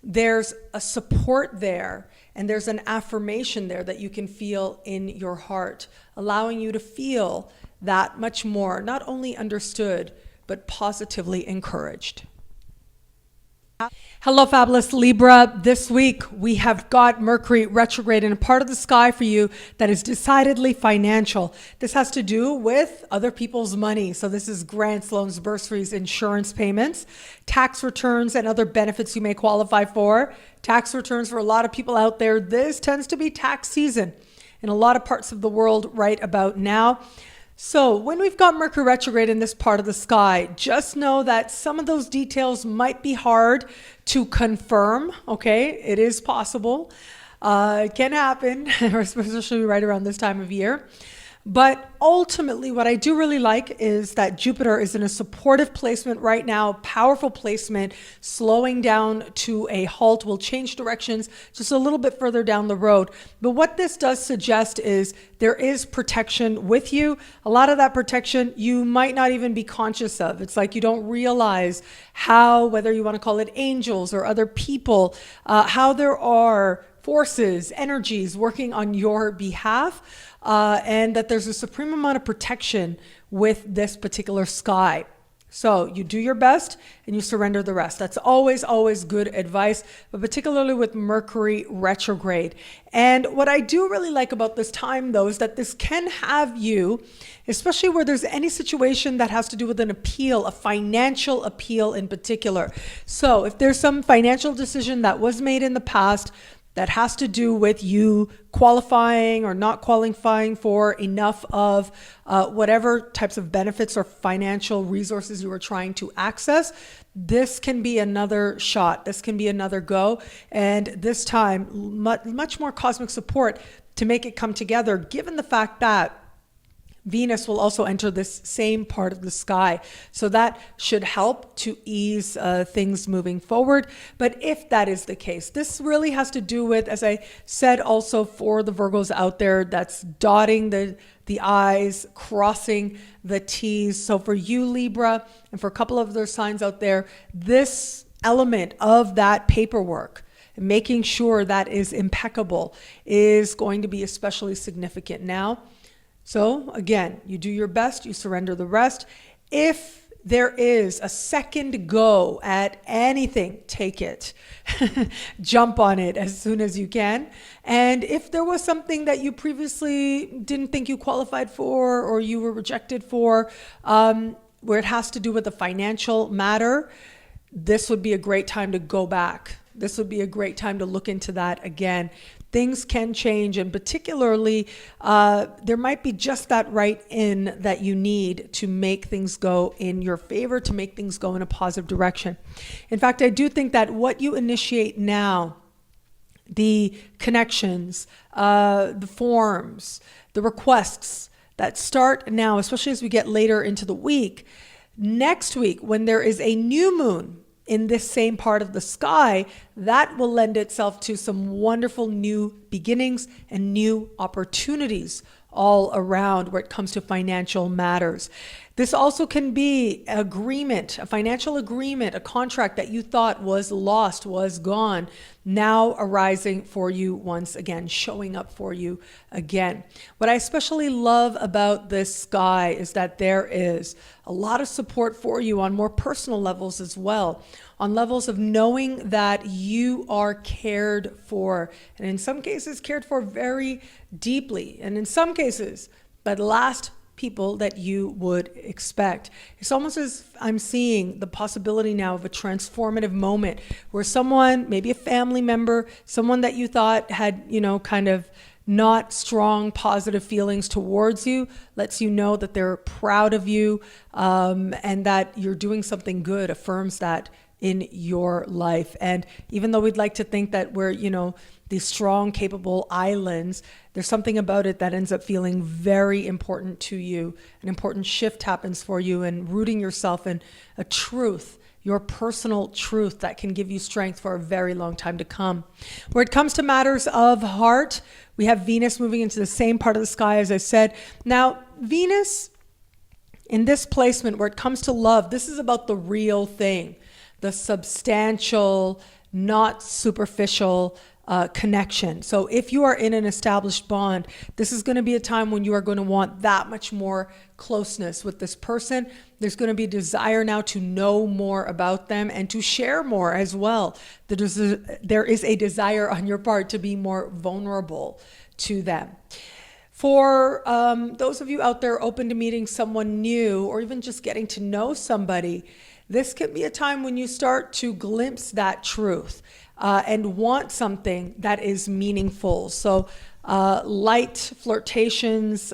there's a support there, and there's an affirmation there that you can feel in your heart, allowing you to feel that much more, not only understood, but positively encouraged. Hello, fabulous Libra. This week, we have got Mercury retrograde in a part of the sky for you that is decidedly financial. This has to do with other people's money. So this is grants, loans, bursaries, insurance payments, tax returns, and other benefits you may qualify for. Tax returns for a lot of people out there. This tends to be tax season in a lot of parts of the world right about now. So when we've got Mercury retrograde in this part of the sky, just know that some of those details might be hard to confirm, okay? It is possible. It can happen, especially right around this time of year. But ultimately, what I do really like is that Jupiter is in a supportive placement right now, powerful placement, slowing down to a halt, will change directions just a little bit further down the road. But what this does suggest is there is protection with you. A lot of that protection you might not even be conscious of. It's like you don't realize how, whether you want to call it angels or other people, how there are forces, energies working on your behalf. And that there's a supreme amount of protection with this particular sky. So you do your best and you surrender the rest. That's always, always good advice, but particularly with Mercury retrograde. And what I do really like about this time, though, is that this can have you, especially where there's any situation that has to do with an appeal, a financial appeal in particular. So if there's some financial decision that was made in the past that has to do with you qualifying or not qualifying for enough of whatever types of benefits or financial resources you are trying to access, this can be another shot. This can be another go. And this time, much more cosmic support to make it come together, given the fact that Venus will also enter this same part of the sky. So that should help to ease things moving forward. But if that is the case, this really has to do with, as I said, also for the Virgos out there, that's dotting the I's, crossing the T's. So for you, Libra, and for a couple of other signs out there, this element of that paperwork, making sure that is impeccable, is going to be especially significant now. So again, you do your best, you surrender the rest. If there is a second go at anything, take it. Jump on it as soon as you can. And if there was something that you previously didn't think you qualified for or you were rejected for, where it has to do with a financial matter, this would be a great time to go back. This would be a great time to look into that again. Things can change, and particularly there might be just that right in that you need to make things go in your favor, to make things go in a positive direction. In fact, I do think that what you initiate now, the connections, the forms, the requests that start now, especially as we get later into the week, next week when there is a new moon in this same part of the sky, that will lend itself to some wonderful new beginnings and new opportunities all around where it comes to financial matters. This also can be agreement, a financial agreement, a contract that you thought was lost, was gone, now arising for you once again, showing up for you again. What I especially love about this sky is that there is a lot of support for you on more personal levels as well, on levels of knowing that you are cared for, and in some cases cared for very deeply, and in some cases by the last people that you would expect. It's almost as I'm seeing the possibility now of a transformative moment where someone, maybe a family member, someone that you thought had, kind of not strong positive feelings towards you, lets you know that they're proud of you, and that you're doing something good, affirms that in your life. And even though we'd like to think that we're, these strong, capable islands, there's something about it that ends up feeling very important to you. An important shift happens for you, and rooting yourself in a truth, your personal truth that can give you strength for a very long time to come. Where it comes to matters of heart, we have Venus moving into the same part of the sky, as I said. Now, Venus in this placement, where it comes to love, this is about the real thing, the substantial, not superficial connection. So if you are in an established bond, this is going to be a time when you are going to want that much more closeness with this person. There's going to be a desire now to know more about them and to share more as well. There is a desire on your part to be more vulnerable to them. For those of you out there open to meeting someone new, or even just getting to know somebody, this can be a time when you start to glimpse that truth and want something that is meaningful. So light flirtations,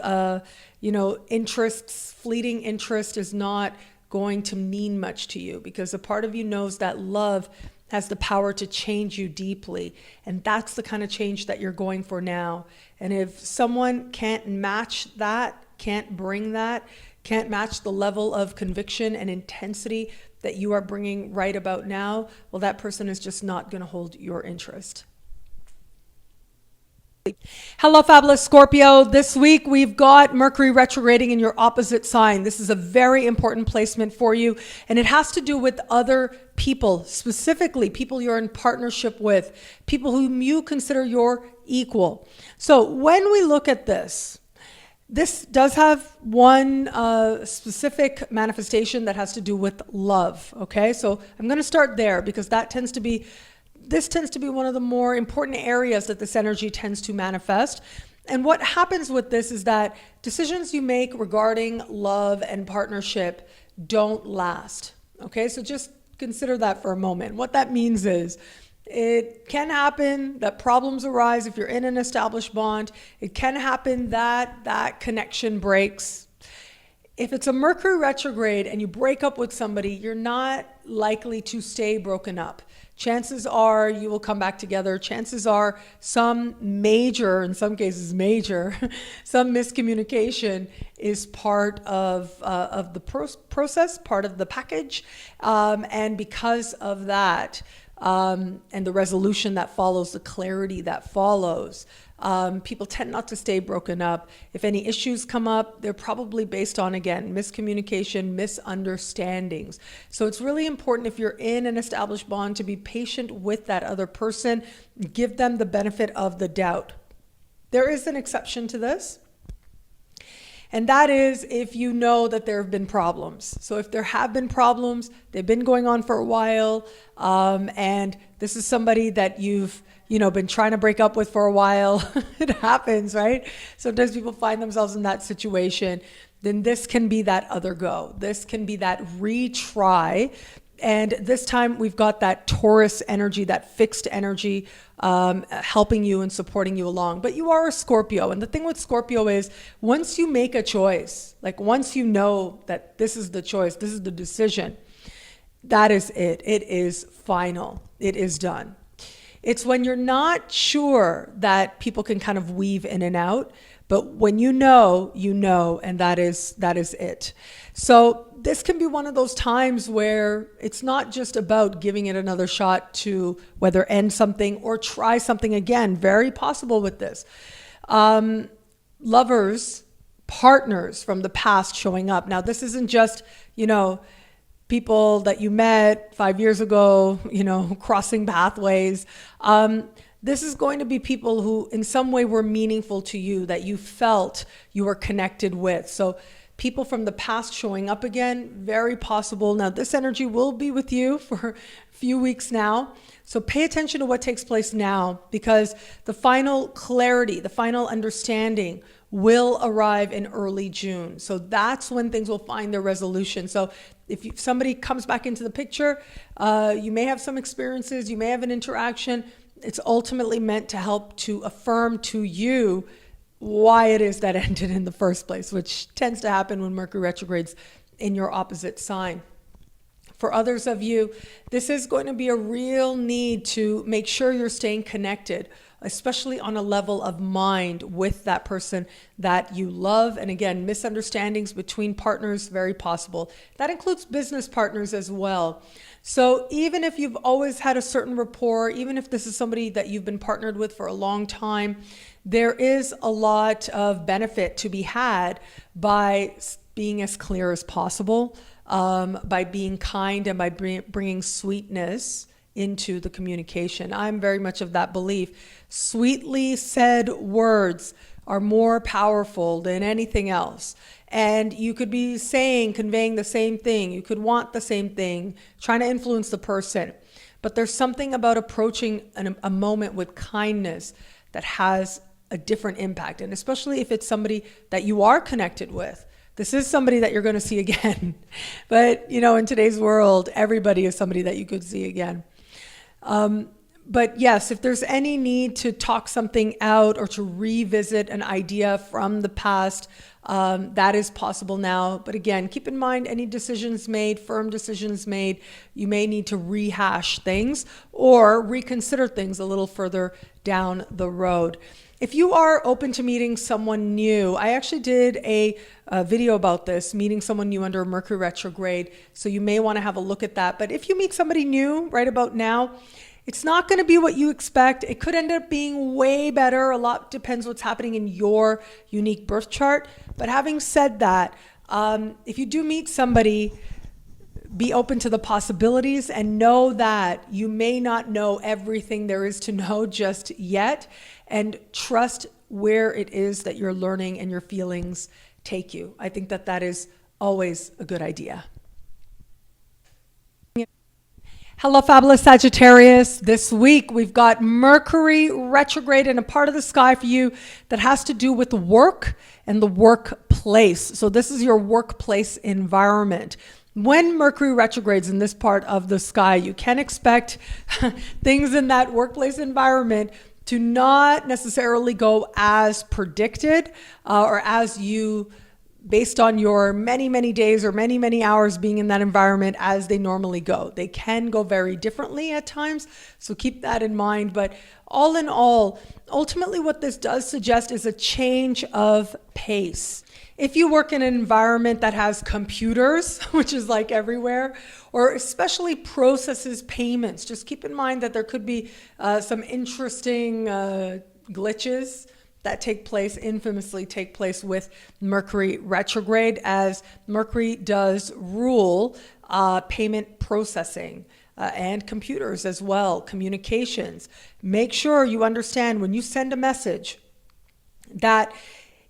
interests, fleeting interest is not going to mean much to you, because a part of you knows that love has the power to change you deeply. And that's the kind of change that you're going for now. And if someone can't match that, can't bring that, can't match the level of conviction and intensity that you are bringing right about now, well, that person is just not going to hold your interest. Hello, fabulous Scorpio. This week we've got Mercury retrograding in your opposite sign. This is a very important placement for you, and it has to do with other people, specifically people you're in partnership with, people whom you consider your equal. So when we look at this does have one specific manifestation that has to do with love, okay? So I'm going to start there, because this tends to be one of the more important areas that this energy tends to manifest. And what happens with this is that decisions you make regarding love and partnership don't last, okay? So just consider that for a moment. What that means is, It can happen that problems arise if you're in an established bond. It can happen that that connection breaks. If it's a Mercury retrograde and you break up with somebody, you're not likely to stay broken up. Chances are you will come back together. Chances are some major, in some cases major, some miscommunication is part of the process, part of the package. And because of that, and the resolution that follows, the clarity that follows, people tend not to stay broken up. If any issues come up, they're probably based on, again, miscommunication, misunderstandings. So it's really important, if you're in an established bond, to be patient with that other person. Give them the benefit of the doubt. There is an exception to this, and that is if you know that there have been problems. So if there have been problems, they've been going on for a while, and this is somebody that you've been trying to break up with for a while. It happens, right? Sometimes people find themselves in that situation. Then this can be that other go. This can be that retry. And this time we've got that Taurus energy, that fixed energy, helping you and supporting you along. But you are a Scorpio. And the thing with Scorpio is, once you make a choice, like once you know that this is the choice, this is the decision, that is it. It is final. It is done. It's when you're not sure that people can kind of weave in and out, but when you know, and that is it. So this can be one of those times where it's not just about giving it another shot to whether end something or try something again. Very possible with this. Lovers, partners from the past showing up. Now, this isn't just, people that you met 5 years ago, crossing pathways. This is going to be people who in some way were meaningful to you, that you felt you were connected with. So people from the past showing up again, very possible. Now, this energy will be with you for a few weeks now. So pay attention to what takes place now, because the final clarity, the final understanding will arrive in early June. So that's when things will find their resolution. So if somebody comes back into the picture, you may have some experiences, you may have an interaction. It's ultimately meant to help to affirm to you why it is that ended in the first place, which tends to happen when Mercury retrogrades in your opposite sign. For others of you, this is going to be a real need to make sure you're staying connected, especially on a level of mind with that person that you love. And again, misunderstandings between partners, very possible. That includes business partners as well. So even if you've always had a certain rapport, even if this is somebody that you've been partnered with for a long time, there is a lot of benefit to be had by being as clear as possible, by being kind, and by bringing sweetness into the communication. I'm very much of that belief. Sweetly said words are more powerful than anything else. And you could be conveying the same thing. You could want the same thing, trying to influence the person. But there's something about approaching a moment with kindness that has a different impact. And especially if it's somebody that you are connected with. This is somebody that you're going to see again. But, in today's world, everybody is somebody that you could see again. But yes, if there's any need to talk something out or to revisit an idea from the past, that is possible now. But again, keep in mind, any decisions made, firm decisions made, you may need to rehash things or reconsider things a little further down the road. If you are open to meeting someone new, I actually did a video about this, meeting someone new under Mercury retrograde. So you may want to have a look at that. But if you meet somebody new right about now, it's not going to be what you expect. It could end up being way better. A lot depends what's happening in your unique birth chart. But having said that, if you do meet somebody, be open to the possibilities and know that you may not know everything there is to know just yet, and trust where it is that you're learning and your feelings take you. I think that that is always a good idea. Hello, fabulous Sagittarius. This week we've got Mercury retrograde in a part of the sky for you that has to do with work and the workplace. So this is your workplace environment. when Mercury retrogrades in this part of the sky, you can expect things in that workplace environment to not necessarily go as predicted or as you, based on your many, many days or many, many hours being in that environment as they normally go. They can go very differently at times, so keep that in mind. But all in all, ultimately what this does suggest is a change of pace. If you work in an environment that has computers, which is like everywhere, or especially processes payments, just keep in mind that there could be some interesting glitches that infamously take place with Mercury retrograde, as Mercury does rule payment processing and computers as well, communications. Make sure you understand when you send a message that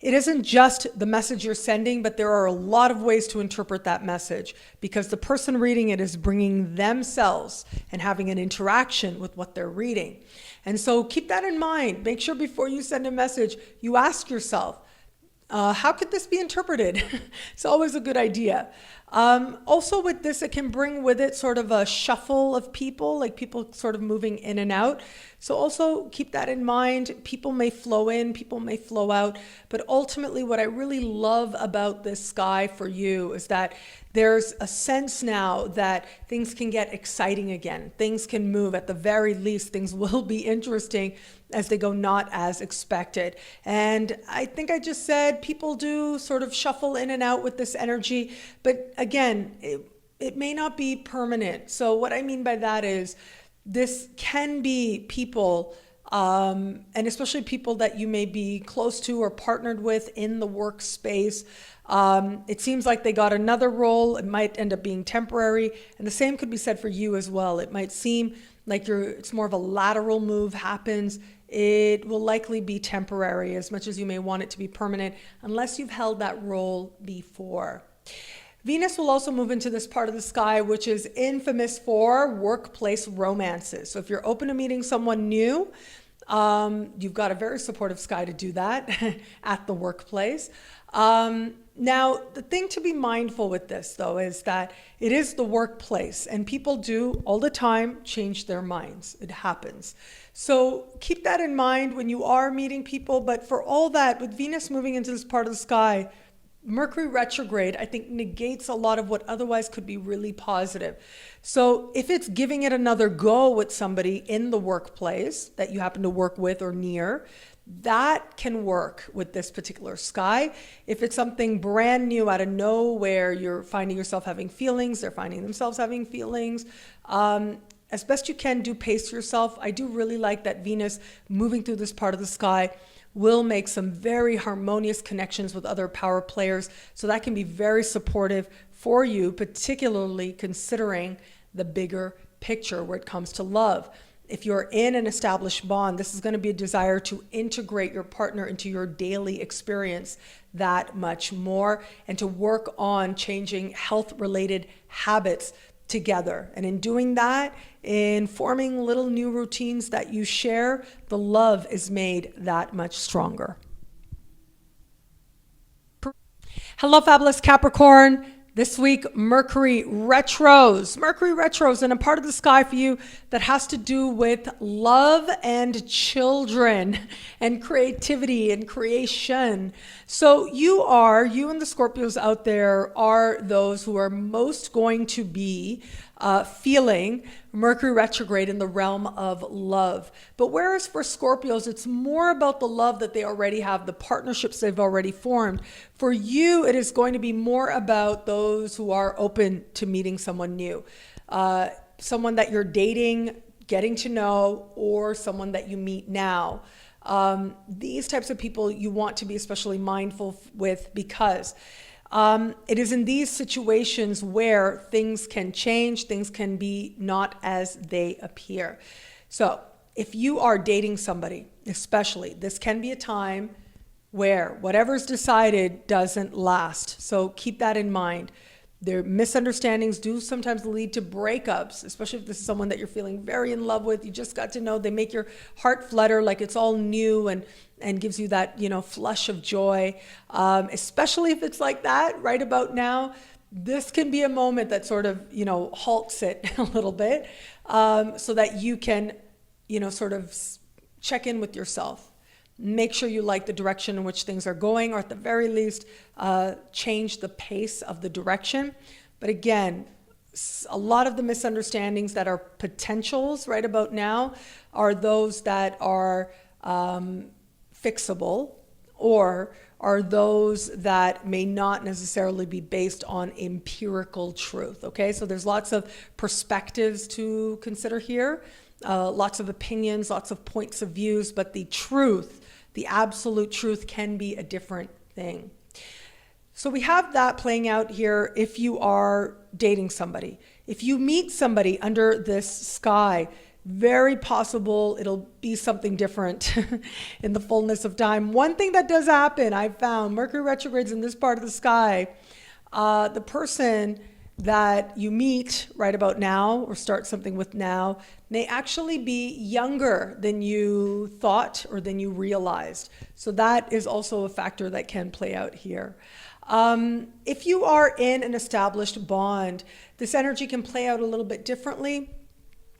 it isn't just the message you're sending, but there are a lot of ways to interpret that message, because the person reading it is bringing themselves and having an interaction with what they're reading. And so keep that in mind. Make sure before you send a message, you ask yourself, how could this be interpreted? It's always a good idea. Also with this, it can bring with it sort of a shuffle of people, like people sort of moving in and out. So also keep that in mind. People may flow in, people may flow out. But ultimately, what I really love about this sky for you is that there's a sense now that things can get exciting again. Things can move. At the very least, things will be interesting as they go not as expected. And I think I just said people do sort of shuffle in and out with this energy. But again, it may not be permanent. So what I mean by that is this can be people, and especially people that you may be close to or partnered with in the workspace. It seems like they got another role. It might end up being temporary. And the same could be said for you as well. It might seem like it's more of a lateral move happens. It will likely be temporary, as much as you may want it to be permanent, unless you've held that role before. Venus will also move into this part of the sky, which is infamous for workplace romances. So if you're open to meeting someone new, you've got a very supportive sky to do that at the workplace. Now, the thing to be mindful with this, though, is that it is the workplace, and people do all the time change their minds. It happens. So keep that in mind when you are meeting people. But for all that, with Venus moving into this part of the sky, Mercury retrograde, I think, negates a lot of what otherwise could be really positive. So if it's giving it another go with somebody in the workplace that you happen to work with or near, that can work with this particular sky. If it's something brand new out of nowhere, you're finding yourself having feelings, they're finding themselves having feelings, as best you can, do pace yourself. I do really like that Venus moving through this part of the sky will make some very harmonious connections with other power players. So that can be very supportive for you, particularly considering the bigger picture where it comes to love. If you're in an established bond, this is going to be a desire to integrate your partner into your daily experience that much more, and to work on changing health-related habits together. And in doing that, in forming little new routines that you share, the love is made that much stronger. Hello, fabulous Capricorn. This week, Mercury retros in a part of the sky for you that has to do with love and children and creativity and creation. So you and the Scorpios out there are those who are most going to be feeling Mercury retrograde in the realm of love. But whereas for Scorpios, it's more about the love that they already have, the partnerships they've already formed. For you, it is going to be more about those who are open to meeting someone new, someone that you're dating, getting to know, or someone that you meet now. These types of people you want to be especially mindful with, because it is in these situations where things can change, things can be not as they appear. So if you are dating somebody, especially, this can be a time where whatever's decided doesn't last. So keep that in mind. Their misunderstandings do sometimes lead to breakups, especially if this is someone that you're feeling very in love with. You just got to know, they make your heart flutter like it's all new and gives you that, flush of joy. Especially if it's like that right about now, this can be a moment that sort of, halts it a little bit, so that you can, sort of check in with yourself. Make sure you like the direction in which things are going, or at the very least, change the pace of the direction. But again, a lot of the misunderstandings that are potentials right about now are those that are fixable, or are those that may not necessarily be based on empirical truth, okay? So there's lots of perspectives to consider here, lots of opinions, lots of points of views, but the truth, the absolute truth, can be a different thing. So we have that playing out here if you are dating somebody. If you meet somebody under this sky, very possible it'll be something different in the fullness of time. One thing that does happen, I've found, Mercury retrogrades in this part of the sky, the person that you meet right about now, or start something with now, may actually be younger than you thought or than you realized. So that is also a factor that can play out here. If you are in an established bond, this energy can play out a little bit differently.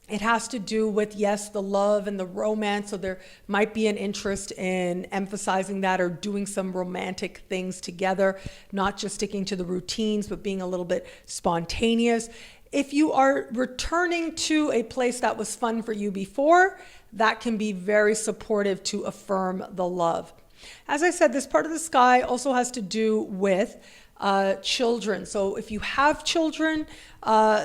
It has to do with, yes, the love and the romance. So there might be an interest in emphasizing that, or doing some romantic things together, not just sticking to the routines, but being a little bit spontaneous. If you are returning to a place that was fun for you before, that can be very supportive to affirm the love. As I said, this part of the sky also has to do with children. So if you have children,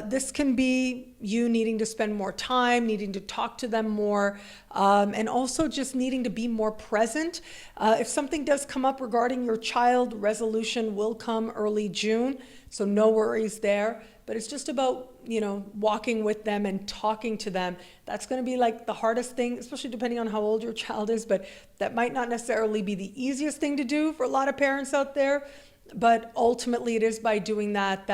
this can be you needing to spend more time, needing to talk to them more, and also just needing to be more present. If something does come up regarding your child, resolution will come early June, so no worries there. But it's just about, walking with them and talking to them. That's going to be like the hardest thing, especially depending on how old your child is, but that might not necessarily be the easiest thing to do for a lot of parents out there. But ultimately it is by doing that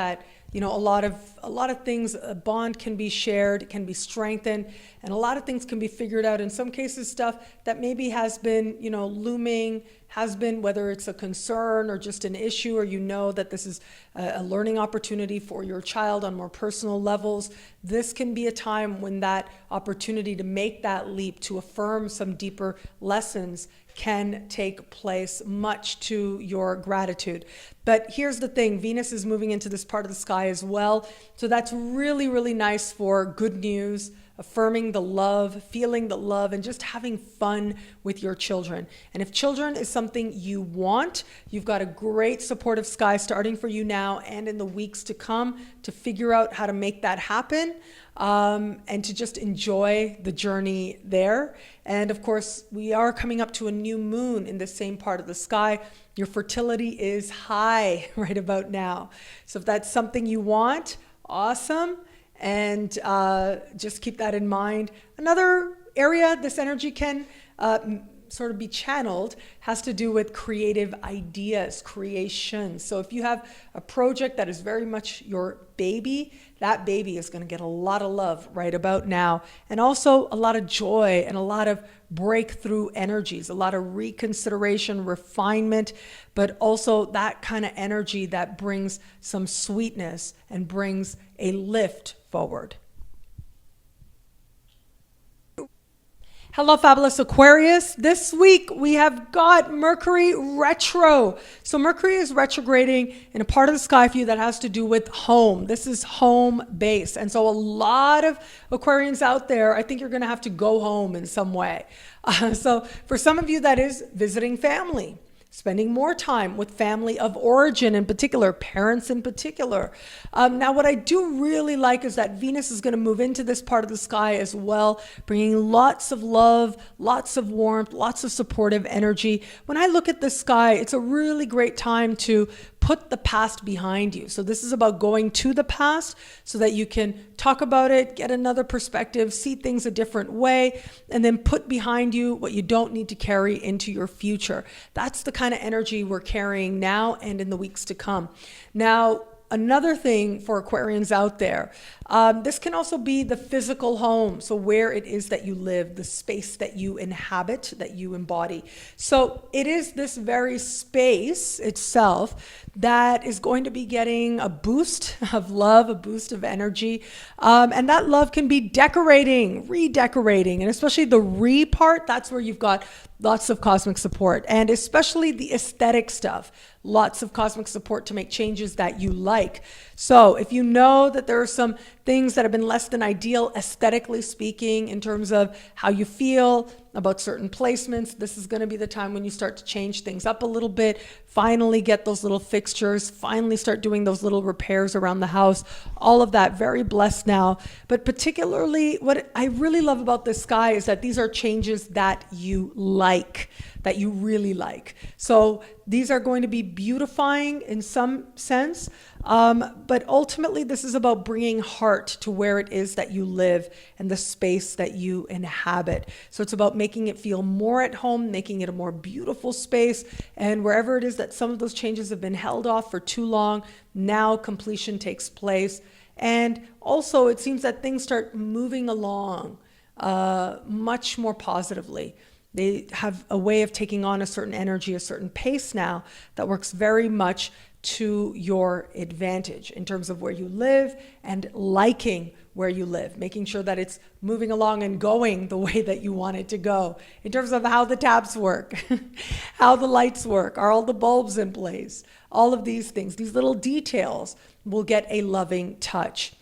a lot of things, a bond can be shared, can be strengthened, and a lot of things can be figured out. In some cases, stuff that maybe has been, looming, has been, whether it's a concern or just an issue, or that this is a learning opportunity for your child on more personal levels. This can be a time when that opportunity to make that leap, to affirm some deeper lessons, can take place, much to your gratitude. But here's the thing, Venus is moving into this part of the sky as well. So that's really, really nice for good news, affirming the love, feeling the love, and just having fun with your children. And if children is something you want, you've got a great supportive sky starting for you now and in the weeks to come to figure out how to make that happen, and to just enjoy the journey there. And of course, we are coming up to a new moon in the same part of the sky. Your fertility is high right about now. So if that's something you want, awesome. And just keep that in mind. Another area this energy can sort of be channeled has to do with creative ideas, creation. So if you have a project that is very much your baby, that baby is going to get a lot of love right about now. And also a lot of joy and a lot of breakthrough energies, a lot of reconsideration, refinement, but also that kind of energy that brings some sweetness and brings a lift forward. Hello, fabulous Aquarius. This week we have got Mercury retro. So Mercury is retrograding in a part of the sky for you that has to do with home. This is home base. And so a lot of Aquarians out there, I think you're going to have to go home in some way. So for some of you, that is visiting family, spending more time with family of origin in particular, parents in particular. Now, what I do really like is that Venus is going to move into this part of the sky as well, bringing lots of love, lots of warmth, lots of supportive energy. When I look at the sky, it's a really great time to put the past behind you. So this is about going to the past so that you can talk about it, get another perspective, see things a different way, and then put behind you what you don't need to carry into your future. That's the kind of energy we're carrying now and in the weeks to come. Now, another thing for Aquarians out there, This can also be the physical home, so where it is that you live, the space that you inhabit, that you embody. So it is this very space itself that is going to be getting a boost of love, a boost of energy. And that love can be decorating, redecorating, and especially the re part, that's where you've got lots of cosmic support, and especially the aesthetic stuff. Lots of cosmic support to make changes that you like. So if you know that there are some things that have been less than ideal, aesthetically speaking, in terms of how you feel about certain placements, this is going to be the time when you start to change things up a little bit, finally get those little fixtures, finally start doing those little repairs around the house. All of that, very blessed now. But particularly what I really love about this sky is that these are changes that you like, that you really like. So these are going to be beautifying in some sense, but ultimately this is about bringing heart to where it is that you live and the space that you inhabit. So it's about making it feel more at home, making it a more beautiful space, and wherever it is that some of those changes have been held off for too long, now completion takes place. And also it seems that things start moving along much more positively. They have a way of taking on a certain energy, a certain pace now that works very much to your advantage in terms of where you live and liking where you live, making sure that it's moving along and going the way that you want it to go. In terms of how the taps work, how the lights work, are all the bulbs in place? All of these things, these little details will get a loving touch.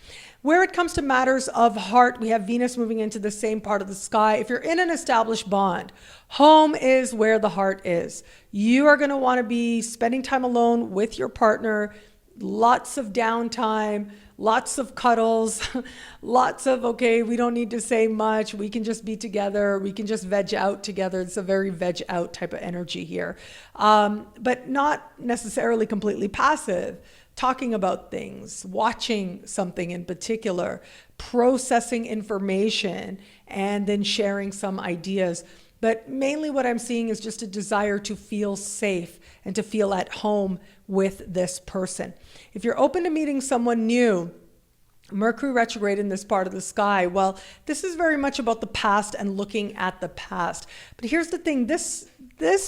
Where it comes to matters of heart, we have Venus moving into the same part of the sky. If you're in an established bond, home is where the heart is. You are going to want to be spending time alone with your partner, lots of downtime, lots of cuddles, lots of, okay, we don't need to say much. We can just be together. We can just veg out together. It's a very veg out type of energy here, but not necessarily completely passive. Talking about things, watching something in particular, processing information, and then sharing some ideas. But mainly what I'm seeing is just a desire to feel safe and to feel at home with this person. If you're open to meeting someone new, Mercury retrograde in this part of the sky, well, this is very much about the past and looking at the past. But here's the thing, this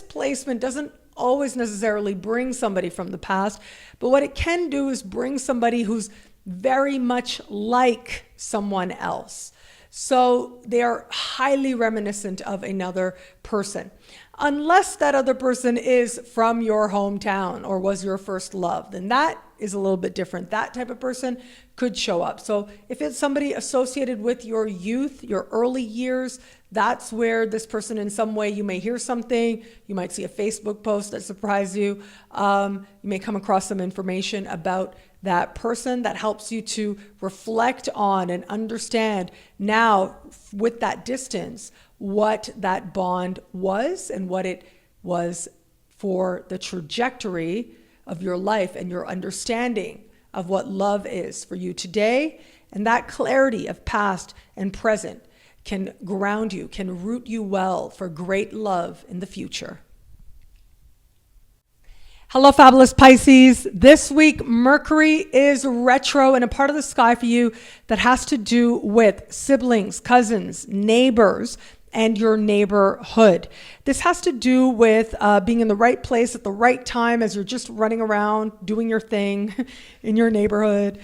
placement doesn't always necessarily bring somebody from the past, but what it can do is bring somebody who's very much like someone else. So they are highly reminiscent of another person. Unless that other person is from your hometown or was your first love, then that is a little bit different. That type of person could show up. So if it's somebody associated with your youth, your early years, that's where this person in some way, you may hear something, you might see a Facebook post that surprised you, you may come across some information about that person that helps you to reflect on and understand now with that distance what that bond was and what it was for the trajectory of your life and your understanding of what love is for you today. And that clarity of past and present can ground you, can root you well for great love in the future. Hello, fabulous Pisces. This week, Mercury is retro in a part of the sky for you that has to do with siblings, cousins, neighbors, and your neighborhood. This has to do with being in the right place at the right time as you're just running around doing your thing in your neighborhood.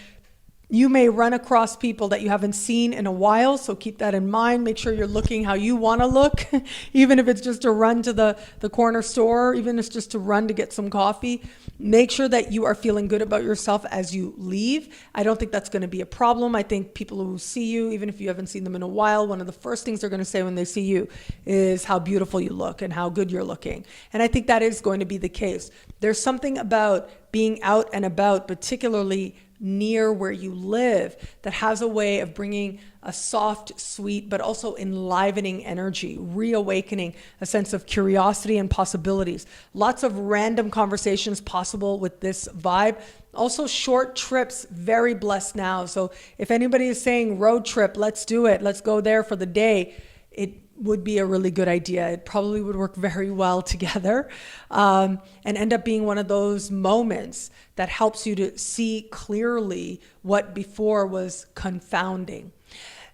You may run across people that you haven't seen in a while, so keep that in mind. Make sure you're looking how you want to look, even if it's just to run to the corner store, even if it's just to run to get some coffee. Make sure that you are feeling good about yourself as you leave. I don't think that's going to be a problem. I think people who see you, even if you haven't seen them in a while, one of the first things they're going to say when they see you is how beautiful you look and how good you're looking. And I think that is going to be the case. There's something about being out and about, particularly near where you live, that has a way of bringing a soft, sweet, but also enlivening energy, reawakening a sense of curiosity and possibilities. Lots of random conversations possible with this vibe. Also short trips, very blessed now. So if anybody is saying road trip, let's do it, let's go there for the day, it would be a really good idea. It probably would work very well together, and end up being one of those moments that helps you to see clearly what before was confounding.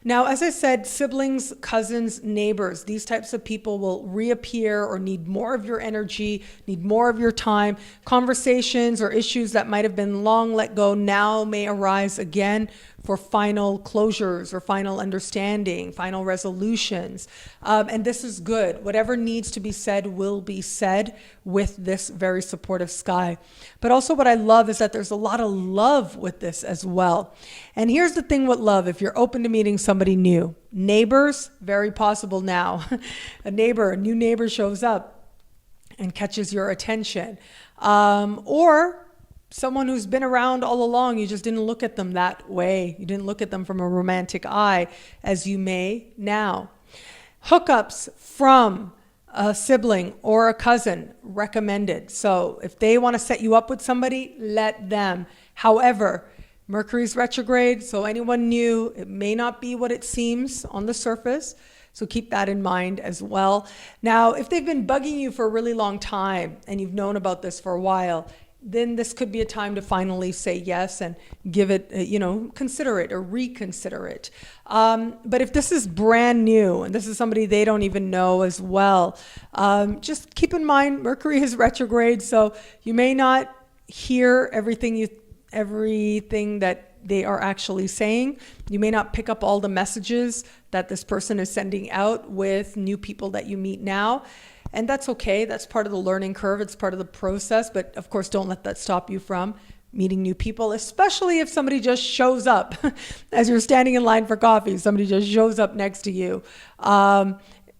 Now, as I said, siblings, cousins, neighbors, these types of people will reappear or need more of your energy, need more of your time. Conversations or issues that might have been long let go now may arise again for final closures or final understanding, final resolutions. And this is good. Whatever needs to be said will be said with this very supportive sky. But also what I love is that there's a lot of love with this as well. And here's the thing with love, if you're open to meeting somebody new. Neighbors, very possible now. A new neighbor shows up and catches your attention. Or someone who's been around all along, you just didn't look at them that way. You didn't look at them from a romantic eye, as you may now. Hookups from a sibling or a cousin, recommended. So if they want to set you up with somebody, let them. However, Mercury's retrograde, so anyone new, it may not be what it seems on the surface. So keep that in mind as well. Now, if they've been bugging you for a really long time and you've known about this for a while, then this could be a time to finally say yes and give it, consider it or reconsider it. But if this is brand new and this is somebody they don't even know as well, just keep in mind Mercury is retrograde, so you may not hear everything that they are actually saying. You may not pick up all the messages that this person is sending out with new people that you meet now. And that's okay. That's part of the learning curve. It's part of the process. But of course, don't let that stop you from meeting new people, especially if somebody just shows up as you're standing in line for coffee. Somebody just shows up next to you.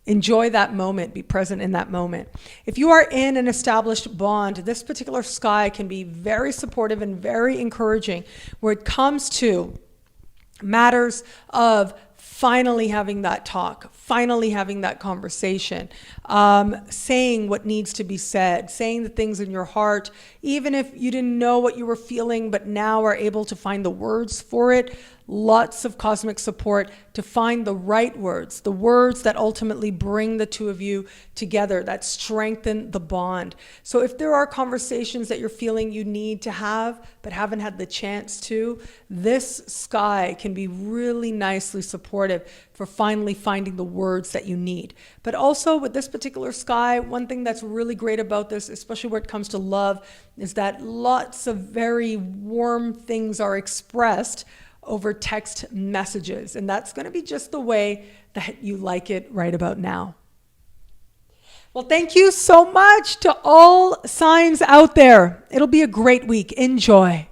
Enjoy that moment. Be present in that moment. If you are in an established bond, this particular sky can be very supportive and very encouraging where it comes to matters of finally having that talk, finally having that conversation, saying what needs to be said, saying the things in your heart, even if you didn't know what you were feeling, but now are able to find the words for it. Lots of cosmic support to find the right words, the words that ultimately bring the two of you together, that strengthen the bond. So if there are conversations that you're feeling you need to have, but haven't had the chance to, this sky can be really nicely supportive for finally finding the words that you need. But also with this particular sky, one thing that's really great about this, especially when it comes to love, is that lots of very warm things are expressed over text messages. And that's going to be just the way that you like it right about now. Well, thank you so much to all signs out there. It'll be a great week. Enjoy.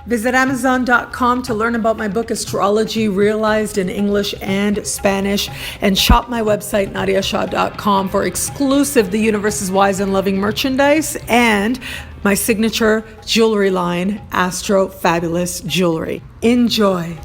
Visit Amazon.com to learn about my book, Astrology, realized in English and Spanish, and shop my website, NadiyaShah.com, for exclusive The Universe is Wise and Loving merchandise and my signature jewelry line, Astro Fabulous Jewelry. Enjoy.